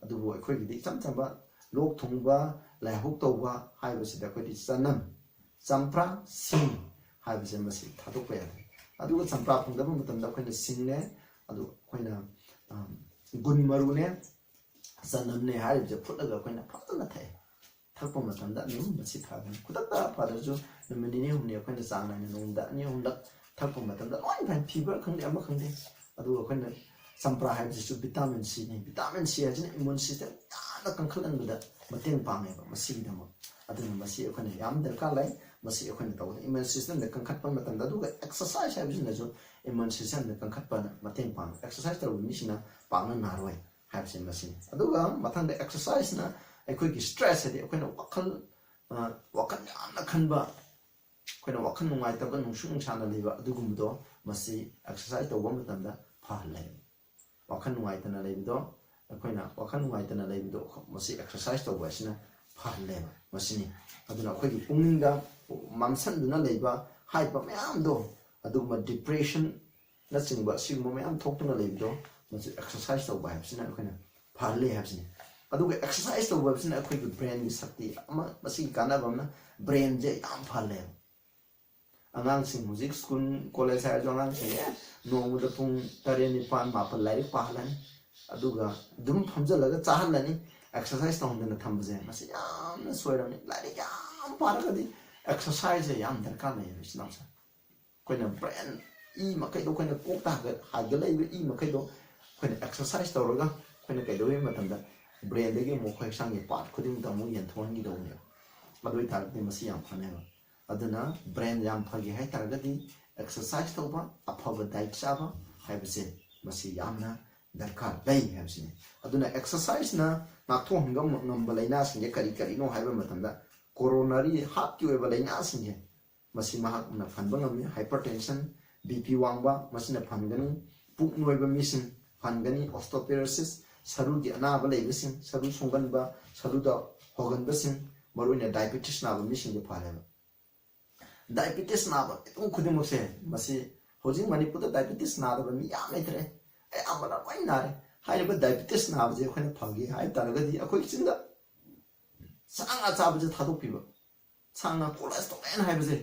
ꯑꯗꯨꯕꯨ ꯑꯩꯈꯣꯏꯒꯤꯗꯤ ꯏꯆꯝ ꯆꯝꯕ ꯂꯣꯛ ꯊꯨꯡꯕ ꯂꯥꯏꯍꯧ ꯇꯧꯕ ꯍꯥꯏꯕꯁꯤꯗ ꯑꯩꯈꯣꯏꯗꯤ ꯆꯅꯝ ꯆꯝꯄ꯭ꯔꯥ ꯁꯤꯡ ꯍꯥꯏꯕꯁꯦ ꯃꯁꯤ ꯊꯥꯗꯣꯛꯄ ꯌꯥꯗꯦ ꯑꯗꯨꯒ ꯆꯝꯄ꯭ꯔꯥ ꯐꯪꯗꯕ ꯃꯇꯝꯗ ꯑꯩꯈꯣꯏꯅ ꯁꯤꯡꯅꯦ ꯑꯗꯨ ꯑꯩꯈꯣꯏꯅ ꯒꯨꯟ ꯃꯔꯨꯅꯦ ꯆꯅꯝꯅꯦ ꯍꯥꯏꯔꯤꯕꯁꯦ ꯐꯨꯠꯂꯒ ꯑꯩꯈꯣꯏꯅ ꯐꯖꯅ ꯊꯛꯑꯦ ꯊꯛꯄ ꯃꯇꯝꯗ ꯑꯗꯨꯝ ꯃꯁꯤ ꯐꯒꯅꯤ ꯈꯨꯗꯛꯇ ꯐꯗ꯭ꯔꯁꯨ ꯅꯨꯃꯤꯠ 2-3 ꯑꯩꯈꯣꯏꯅ ꯆꯥꯡ ꯅꯥꯏꯅ ꯅꯣꯡꯃꯗ 2-3ꯂꯛ ꯊꯛꯄ ꯃꯇꯝꯗ ꯂꯣꯏ ꯐꯩ ꯐꯤꯕꯔ ꯈꯪꯗꯦ ꯑꯃ ꯈꯪꯗꯦ ꯑꯗꯨꯒ ꯑꯩꯈꯣꯏꯅ ꯆꯝꯄ꯭ꯔꯥ ꯍꯥꯏꯕꯁꯤꯁꯨ ꯚꯤꯇꯥꯃꯤꯟ ꯁꯤꯅꯤ ꯚꯤꯇꯥꯃꯤꯟ ꯁꯤ ꯍꯥꯏꯁꯤꯅ ꯏꯝꯃ꯭ꯌꯨꯟ ꯁꯤꯁꯇꯦꯝ ꯌꯥꯝꯅ ꯀꯟꯈꯠꯍꯟꯕꯗ ꯃꯇꯦꯡ ꯄꯥꯡꯉꯦꯕ ꯃꯁꯤꯒꯤꯗꯃꯛ ꯑꯗꯨꯅ ꯃꯁꯤ ꯑꯩꯈꯣꯏꯅ ꯌꯥꯝ ꯗꯔꯀꯥꯔ ꯂꯩ ꯃꯁꯤ ꯑꯩꯈꯣꯏꯅ ꯇꯧꯕꯗ ꯏꯝꯃ꯭ꯌꯨꯟ ꯁꯤꯁꯇꯦꯝꯗ ꯀꯟꯈꯠꯄ ꯃꯇꯝꯗ ꯑꯗꯨꯒ ꯑꯦꯛꯁꯔꯁꯥꯏꯖ ꯍꯥꯏꯕꯁꯤꯅꯁꯨ ꯏꯝꯃ꯭ꯌꯨꯟ ꯁꯤꯁꯇꯦꯝꯗ ꯀꯟꯈꯠꯄꯅ ꯃꯇꯦꯡ ꯄꯥꯡꯉꯤ ꯑꯦꯛꯁꯔꯁꯥꯏꯖ ꯇꯧꯔꯤꯕ ꯃꯤꯁꯤꯅ ꯄꯥꯛꯅ ꯅꯥꯔꯣꯏ ꯍꯥꯏꯕꯁꯤ ꯃꯁꯤꯅꯤ ꯑꯗꯨꯒ ꯃꯊꯪꯗ ꯑꯦꯛꯁꯔꯁꯥꯏꯖꯅ ꯑꯩꯈꯣꯏꯒꯤ ꯁ꯭ꯇ꯭ꯔꯦꯁ ꯍꯥꯏꯗꯤ ꯑꯩꯈꯣꯏꯅ ꯋꯥꯈꯜ ꯌꯥꯝꯅ ꯈꯟꯕ ꯑꯩꯈꯣꯏꯅ ꯋꯥꯈꯜ ꯅꯨꯡꯉꯥꯏꯇꯕ ꯅꯨꯡꯁꯥꯅ ꯂꯩꯕ ꯑꯗꯨꯒꯨꯝꯕꯗꯣ ꯃꯁꯤ ꯑꯦꯛꯁꯔꯁꯥꯏꯖ ꯇꯧꯕ ꯃꯇꯝꯗ ꯐꯍꯜꯂꯦ ꯋꯥꯈꯜ ꯅꯨꯡꯉꯥꯏꯇꯅ ꯂꯩꯕꯗꯣ ꯑꯩꯈꯣꯏꯅ ꯋꯥꯈꯜ ꯅꯨꯡꯉꯥꯏꯇꯅ ꯂꯩꯕꯗꯣ ꯃꯁꯤ ꯑꯦꯛꯁꯔꯁꯥꯏꯖ ꯇꯧꯕ ꯑꯁꯤꯅ ꯐꯍꯜꯂꯦꯕ ꯃꯁꯤꯅꯤ ꯑꯗꯨꯅ ꯑꯩꯈꯣꯏꯒꯤ ꯄꯨꯛꯅꯤꯡꯗ ꯃꯥꯡꯁꯟꯗꯨꯅ ꯂꯩꯕ ꯍꯥꯏꯕ ꯃꯌꯥꯝꯗꯣ ꯑꯗꯨꯒꯨꯝꯕ ꯗꯤꯄ꯭ꯔꯦꯁꯟꯅꯆꯤꯡꯕ ꯑꯁꯤꯒꯨꯝꯕ ꯃꯌꯥꯝ ꯊꯣꯛꯇꯨꯅ ꯂꯩꯕꯗꯣ ꯃꯁꯤ ꯑꯦꯛꯁꯔꯁꯥꯏꯖ ꯇꯧꯕ ꯍꯥꯏꯕꯁꯤꯅ ꯑꯩꯈꯣꯏꯅ ꯐꯍꯜꯂꯦ ꯍꯥꯏꯕꯁꯤꯅꯤ ꯑꯗꯨꯒ ꯑꯦꯛꯁꯔꯁꯥꯏꯖ ꯇꯧꯕ ꯍꯥꯏꯕꯁꯤꯅ ꯑꯩꯈꯣꯏꯒꯤ ꯕ꯭ꯔꯦꯟꯒꯤ ꯁꯛꯇꯤ ꯑꯃ ꯃꯁꯤꯒꯤ ꯀꯥꯟꯅꯕ ꯑꯃꯅ ꯕ꯭ꯔꯦꯟꯁꯦ ꯌꯥꯝ ꯐꯍꯜꯂꯦꯕ ꯑꯉꯥꯡꯁꯤꯡ ꯍꯧꯖꯤꯛ ꯁ꯭ꯀꯨꯜ ꯀꯣꯂꯦꯖ ꯍꯥꯏꯔꯁꯨ ꯑꯉꯥꯡꯁꯤꯡ ꯅꯣꯡꯃꯗ ꯄꯨꯡ 7-9-10 ꯂꯥꯏꯔꯤꯛ ꯄꯥꯍꯜꯂꯅꯤ ꯑꯗꯨꯒ ꯑꯗꯨꯝ ꯐꯝꯖꯤꯜꯂꯒ ꯆꯥꯍꯜꯂꯅꯤ ꯑꯦꯛꯁꯔꯁꯥꯏꯖ ꯇꯧꯍꯟꯗꯅ ꯊꯝꯕꯁꯦ ꯃꯁꯤ ꯌꯥꯝꯅ ꯁꯣꯏꯔꯕꯅꯤ ꯂꯥꯏꯔꯤꯛ ꯌꯥꯝ ꯄꯥꯔꯒꯗꯤ ꯑꯦꯛꯁꯔꯁꯥꯏꯖꯁꯦ ꯌꯥꯝ ꯗꯔꯀꯥꯔ ꯂꯩꯌꯦꯕ ꯏꯆꯤꯟꯅꯥꯎꯁꯦ ꯑꯩꯈꯣꯏꯅ ꯕ꯭ꯔꯦꯟ ꯏ ꯃꯈꯩꯗꯣ ꯑꯩꯈꯣꯏꯅ ꯀꯣꯛꯇ ꯍꯥꯏꯒꯠꯂꯛꯏꯕ ꯏ ꯃꯈꯩꯗꯣ ꯑꯩꯈꯣꯏꯅ ꯑꯦꯛꯁꯔꯁꯥꯏꯖ ꯇꯧꯔꯒ ꯑꯩꯈꯣꯏꯅ ꯀꯩꯗꯧꯋꯤ ꯃꯇꯝꯗ ꯕ꯭ꯔꯦꯟꯗꯒꯤ ꯑꯃꯨꯛ ꯑꯩꯈꯣꯏ ꯍꯛꯆꯥꯡꯒꯤ ꯄꯥꯔꯠ ꯈꯨꯗꯤꯡꯃꯛꯇ ꯑꯃꯨꯛ ꯌꯦꯟꯊꯣꯛꯍꯟꯈꯤꯗꯧꯕꯅꯦꯕ ꯑꯗꯨ ꯑꯣꯏꯇꯥꯔꯒꯗꯤ ꯃꯁꯤ ꯌꯥꯝ ꯐꯅꯦꯕ ꯑꯗꯨꯅ ꯕ꯭ꯔꯦꯟ ꯌꯥꯝ ꯐꯒꯦ ꯍꯥꯏꯇꯥꯔꯒꯗꯤ ꯑꯦꯛꯁꯔꯁꯥꯏꯖ ꯇꯧꯕ ꯑꯐꯕ ꯗꯥꯏꯠ ꯆꯥꯕ ꯍꯥꯏꯕꯁꯦ ꯃꯁꯤ ꯌꯥꯝꯅ ꯗꯔꯀꯥꯔ ꯂꯩ ꯍꯥꯏꯕꯁꯤꯅꯤ ꯑꯗꯨꯅ ꯑꯦꯛꯁꯔꯁꯥꯏꯖꯅ ꯉꯥꯛꯊꯣꯛꯍꯟꯕ ꯉꯝꯕ ꯂꯩꯅꯥꯁꯤꯡꯁꯦ ꯀꯔꯤꯅꯣ ꯍꯥꯏꯕ ꯃꯇꯝꯗ ꯀꯣꯔꯣꯅꯔꯤ ꯍꯥꯔꯠꯀꯤ ꯑꯣꯏꯕ ꯂꯩꯅꯥꯁꯤꯡꯁꯦ ꯃꯁꯤ ꯃꯍꯥꯛꯅ ꯐꯍꯟꯕ ꯉꯝꯃꯤ ꯍꯥꯏꯄꯔꯇꯦꯟꯁꯟ BP ꯋꯥꯡꯕ ꯃꯁꯤꯅ ꯐꯍꯟꯒꯅꯤ ꯄꯨꯛ ꯅꯣꯏꯕ ꯃꯤꯁꯤꯡ ꯐꯍꯟꯒꯅꯤ ꯑꯣꯁꯇꯣꯄꯦꯔꯣꯁꯤꯁ sarugi anaba leibasing saru songanba saruda hoganbasing maruina diabetes naba mising de phaleba diabetes naba tung khudimok se masi hojing manipur da diabetes naba mi yam letre ai amana wai nare hairiba diabetes naba je khoina phagi hai taragadi akhoi chinda sanga chabaje thadokpiba sanga cholesterol haibase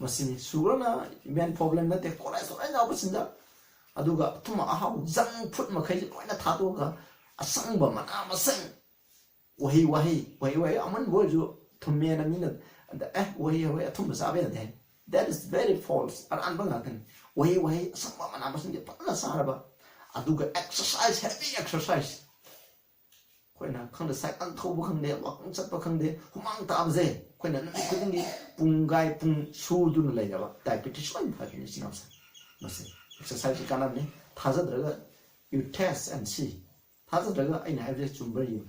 masini sugar na main problem na te cholesterol na basinda aduga tuma ahaw junk food makhai loina thadoga asangba mana masang wahi aman boju thumme na mina wahi athum sabe na de that is very false an banga kan wahi asangba mana masang de pana saraba aduga exercise heavy exercise khoina khangda cycle thobu khangde walking chatpa khangde humang tabje khoina na khudingi pungai pung sudu na laida diabetes line phagini sinapsa mase exercise kana ne thaja draga you test and see thaja draga aina have chumber you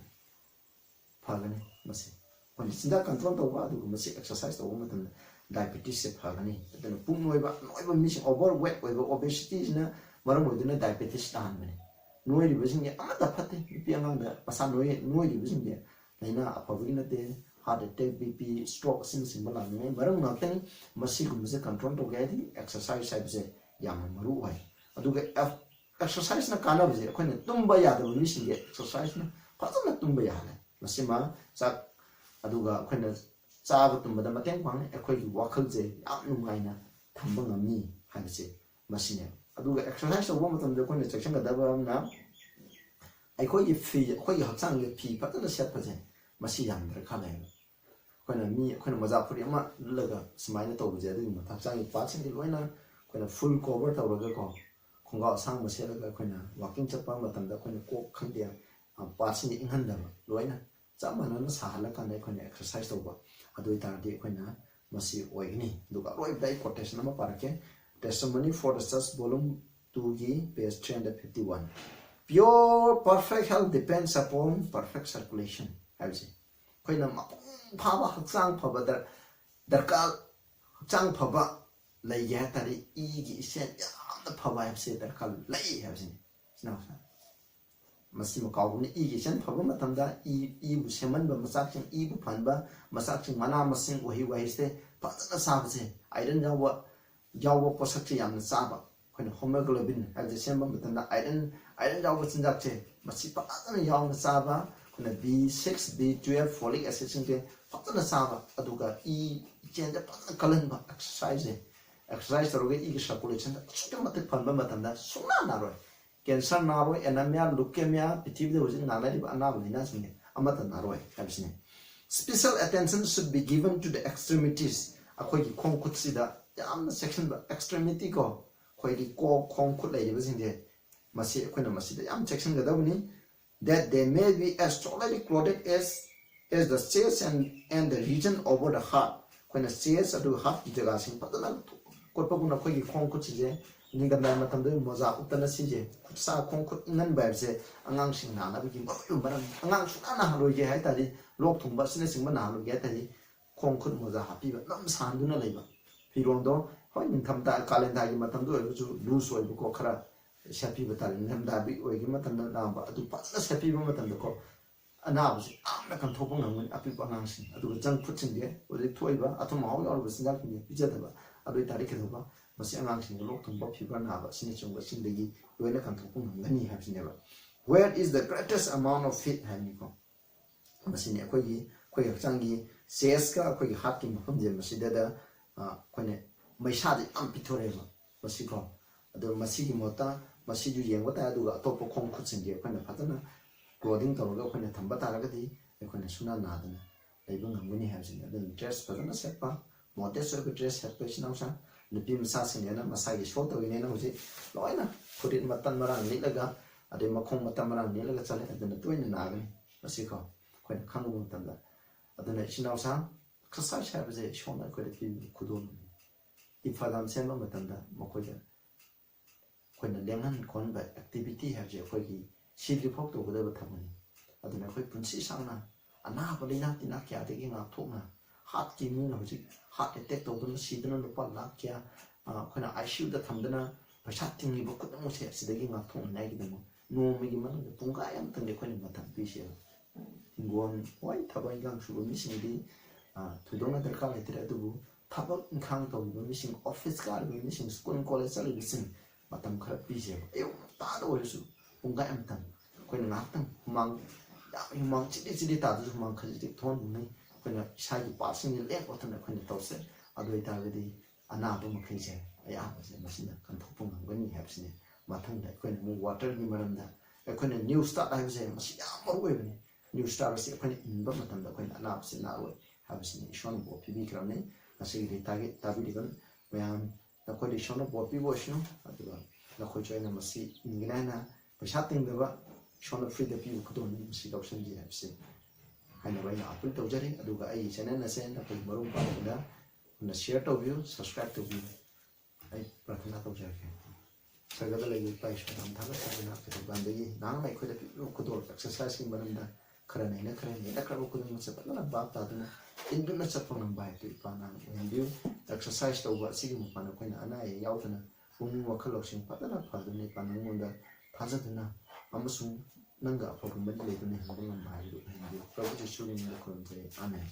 phagani mase when sinda control to ba du mase exercise to matam diabetes se phagani then pung noiba mi overweight oiba obesity na maram odina diabetes tan mane noi ri bajing ya amata phate pi angang da pasa noi ri bajing ya laina apabagi na te heart attack bp stroke sin bala noi maram na teng masi gum se control to ga di exercise sai je yang maru hai aduga exercise na kana bje khoina tumba ya da mi sin ge exercise na phajana tumba ya le masima sa aduga khoina cha ba tumba da mateng pang ekhoi gi wakhal je yam nungai na thamba ngami ha je masine aduga exercise wo matam de khoina section ga da ba na akhoi fi khoi hakchang le fi phajana set phaje masi yam dra kha le khoina maza phuri ma laga smaina to bje de ma hakchang pa chen di loina khoina full cover to ga ko khonga sang ma se la khoina walking chapa matam da khoina ko khangde pa chen ing han da loina chamana na sa hala kan khoina exercise to ba adoi ta de khoina masi oigni duga roi dai quotation ma parake testimony for the church volume 2 gi page 351 pure perfect health depends upon perfect circulation habse khoina ma phaba hakchang phaba darkal hakchang phaba lai ya tari i gi sen ya phaba habse darkal lai habse sna masi ma kaw ni i gi sen phaba matamda i bu seman ba masak ching i bu phan ba masak ching mana masing wahi se phajana sabse iron jawa posak che yam saba khoina hemoglobin habse semba matamda iron jawa chinjak che masi phajana yaw saba khoina b6 b12 folic acid sing te phajana saba aduga i chen ja phajana kalan ba exercise to ge i circulation sukam mat phanba matamda suna naroi cancer naroi anemia leukemia pithib de hojing nalari ba na bulina sine amata naroi habsine special attention should be given to the extremities akhoi gi khong khut sida yam section ba extremity ko khoi gi ko khong khut lai ba sinde masi khoina masi da yam section ga dabuni that they may be as solidly clotted as the cells and the region over the heart khoina cells adu heart gi jaga sing patana korpa guna khoi gi khong khut je ni ga na matam de moza utana sije sa khong khut ngan ba je angang sing na na bi mo baram angang su na halo ge hai tari lok thung ba sine sing ba na halo ge tari khong khut moza hapi ba nam san du na lei ba pirong do hoi ning tham ta calendar gi matam do ju loose oi ko khara shapi ba tar nam da bi oi gi matam na ba adu pa na shapi ba matam ko ana bu amna kan thopong ngam api ba ngang sing adu jang phut sing de oi thoi ba athum haw yor ba sing ni bi ja da ba adu tari ke ba masi angang sing lok thum ba fiber na ba sine chung ba sing de gi loina kan thopong ngam ni ha sine ba where is the greatest amount of fit hani ko masi ne khoi hakchang gi cells ka khoi heart ki mafam je masi da khoine maisa de am pithore ba masi ko adu masi gi mota masi ju yeng ta adu ga top khong khut sing ge khoine phatana clothing to ga khoine thamba ta ga di khoine suna na da leiba ngam ni ha sine adu dress phatana set pa modest of dress hat pa sinausa nupi masa sing na masa gi short to ne na hoji loina phurit matan marang ni laga ade makhong matan marang ni laga chale adu toina na ga masi ko khoine khangu tam da adu na sinausa exercise have je shona ko de fi kudon ifadam semba matan da mako ja khoine lengan kon ba activity have je khoi gi sidri phok to da ba thamani adu na khoi punsi sangna ana ba lina tina kya de gi nga thokna heart ki mi na hoji heart attack to dun sidna no pa la kya khoina ICU da thamdana pasha tingi ba kudam se sidagi nga thong nai gi damo ꯅꯣꯡꯃꯒꯤ ꯃꯅꯨꯡꯗ ꯄꯨꯡꯈꯥꯏ ꯑꯃꯇꯪꯗꯤ ꯑꯩꯈꯣꯏꯅ ꯃꯇꯝ ꯄꯤꯁꯦꯕ ꯍꯤꯡꯒꯣꯜ ꯍꯣꯏ ꯊꯕꯛ ꯏꯟꯈꯥꯡ ꯁꯨꯕ ꯃꯤꯁꯤꯡꯗꯤ ꯊꯣꯏꯗꯣꯛꯅ ꯗꯔꯀꯥꯔ ꯂꯩꯇ꯭ꯔꯦ ꯑꯗꯨꯕꯨ ꯊꯕꯛ ꯏꯟꯈꯥꯡ ꯇꯧꯔꯤꯕ ꯃꯤꯁꯤꯡ ꯑꯣꯐꯤꯁ ꯀꯥꯔꯤꯕ ꯃꯤꯁꯤꯡ ꯁ꯭ꯀꯨꯜ ꯀꯣꯂꯦꯖ ꯆꯠꯂꯤꯕꯁꯤꯡ ꯃꯇꯝ ꯈꯔ ꯄꯤꯁꯦꯕ ꯑꯌꯨꯛ ꯉꯟꯇꯥꯗ ꯑꯣꯏꯔꯁꯨ ꯄꯨꯡꯈꯥꯏ ꯑꯃꯇꯪ ꯑꯩꯈꯣꯏꯅ ꯉꯥꯏꯍꯥꯛꯇꯪ ꯍꯨꯃꯥꯡ ꯌꯥꯝ ꯍꯨꯃꯥꯡ ꯆꯤꯂꯤ ꯆꯤꯂꯤ ꯇꯥꯗꯁꯨ ꯍꯨꯃꯥꯡ ꯈꯖꯤꯛꯇꯤ ꯊꯣꯛꯍꯟꯅꯤꯡꯉꯤ ꯑꯩꯈꯣꯏꯅ ꯏꯁꯥꯒꯤ ꯄꯥꯔꯠꯁꯤꯡꯁꯦ ꯂꯦꯡ ꯑꯩꯈꯣꯏꯅ ꯇꯧꯁꯦ ꯑꯗꯨ ꯑꯣꯏꯇꯥꯔꯒꯗꯤ ꯑꯅꯥꯕ ꯃꯈꯩꯁꯦ ꯑꯌꯥꯝꯕꯁꯦ ꯃꯁꯤꯅ ꯀꯟꯊꯣꯛꯄ ꯉꯝꯒꯅꯤ ꯍꯥꯏꯕꯁꯤꯅꯤ ꯃꯊꯪꯗ ꯑꯩꯈꯣꯏꯅ ꯑꯃꯨꯛ ꯋꯥꯇꯔꯒꯤ ꯃꯔꯝꯗ ꯑꯩꯈꯣꯏꯅ ꯅ꯭ꯌꯨ ꯁ꯭ꯇꯥꯔꯠ ꯍꯥꯏꯕꯁꯦ ꯃꯁꯤ ꯌꯥꯝ ꯃꯔꯨ ꯑꯣꯏꯕꯅꯤ ꯅ꯭ꯌꯨ ꯁ꯭ꯇꯥꯔꯠ ꯑꯁꯤ ꯑꯩꯈꯣꯏꯅ ꯏꯟꯕ ꯃꯇꯝꯗ ꯑꯩꯈꯣꯏꯅ ꯑꯅꯥꯕꯁꯤ ꯅꯥꯔꯣꯏ ꯍꯥꯏꯕꯁꯤꯅꯤ ꯏꯁꯣꯔꯅ ꯕꯣꯔ ꯄꯤꯕꯤꯈ꯭ꯔꯕꯅꯤ ꯉꯁꯤꯒꯤꯗꯤ ꯇꯥꯕꯤꯔꯤꯕ ꯃꯌꯥꯝ ꯅꯈꯣꯏꯗ ꯏꯁꯣꯔꯅ ꯕꯣꯔ ꯄꯤꯕ ꯑꯣꯏꯁꯅꯨ ꯑꯗꯨꯒ ꯅꯈꯣꯏꯁꯨ ꯑꯩꯅ ꯃꯁꯤ ꯏꯟꯒꯅꯤ ꯍꯥꯏꯅ ꯄꯩꯁꯥ ꯇꯤꯡꯗꯕ ꯏꯁꯣꯔꯅ ꯐ꯭ꯔꯤꯗ ꯄꯤꯕ ꯈꯨꯗꯣꯜꯅꯤ ꯃꯁꯤ ꯂꯧꯁꯤꯟꯖꯩ ꯍꯥꯏꯕꯁꯤ ꯍꯥꯏꯅꯕ ꯑꯩꯅ ꯑꯄꯤꯜ ꯇꯧꯖꯔꯤ ꯑꯗꯨꯒ ꯑꯩꯒꯤ ꯆꯦꯅꯦꯜ ꯑꯁꯦ ꯅꯈꯣꯏ ꯃꯔꯨꯞ ꯃꯄꯥꯡꯁꯤꯡꯗ ꯁꯤꯌꯔ ꯇꯧꯕꯤꯌꯨ ꯁꯕꯁꯀ꯭ꯔꯥꯏꯕ ꯇꯧꯕꯤꯌꯨ ꯑꯩ ꯄ꯭ꯔꯥꯊꯅꯥ ꯇꯧꯖꯔꯒꯦ ꯁꯔꯒꯗ ꯂꯩꯕ ꯏꯄꯥ ꯏꯁꯣꯔ ꯌꯥꯝ ꯊꯥꯒꯠꯆꯗꯨꯅ ꯀꯩꯗꯧꯀꯥꯟꯗꯒꯤ ꯅꯍꯥꯟꯋꯥꯏ ꯑꯩꯈꯣꯏꯗ ꯄꯤꯕꯤꯕ ꯈꯨꯗꯣꯜ ꯑꯦꯛꯁꯔꯁꯥꯏꯁꯀꯤ ꯃꯔꯝꯗ ꯈꯔ ꯅꯩꯅꯈ꯭ꯔꯕ ꯈꯨꯗꯤꯡꯃꯛꯁꯦ ꯐꯖꯅ ꯚꯥꯞ ꯇꯥꯗꯨꯅ ꯏꯟꯗꯨꯅ ꯆꯠꯄ ꯉꯝꯕ ꯍꯥꯏꯕꯗꯨ ꯏꯄꯥꯅ ꯑꯣꯏꯍꯟꯕꯤꯌꯨ ꯑꯦꯛꯁꯔꯁꯥꯏꯁ ꯇꯧꯕ ꯑꯁꯤꯒꯤ ꯃꯄꯥꯟ ꯑꯩꯈꯣꯏꯅ ꯑꯅꯥ ꯑꯌꯦꯛ ꯌꯥꯎꯗꯅ ꯄꯨꯛꯅꯤꯡ ꯋꯥꯈꯜ ꯂꯧꯁꯤꯡ ꯐꯖꯅ ꯐꯗꯨꯅ ꯏꯄꯥ ꯅꯉꯣꯟꯗ ꯊꯥꯖꯗꯨꯅ ꯑꯃꯁꯨꯡ ꯅꯪꯒ ꯑꯐꯕ ꯃꯔꯤ ꯂꯩꯗꯨꯅ ꯍꯤꯡꯕ ꯉꯝꯕ ꯍꯥꯏꯕꯗꯨ ꯑꯣꯏꯍꯟꯕꯤꯌꯨ ꯄ꯭ꯔꯚꯨ ꯖꯤꯁꯨꯒꯤ ꯃꯤꯡꯗ ꯈꯨꯔꯨꯝꯖꯩ ꯑꯥꯃꯦꯟ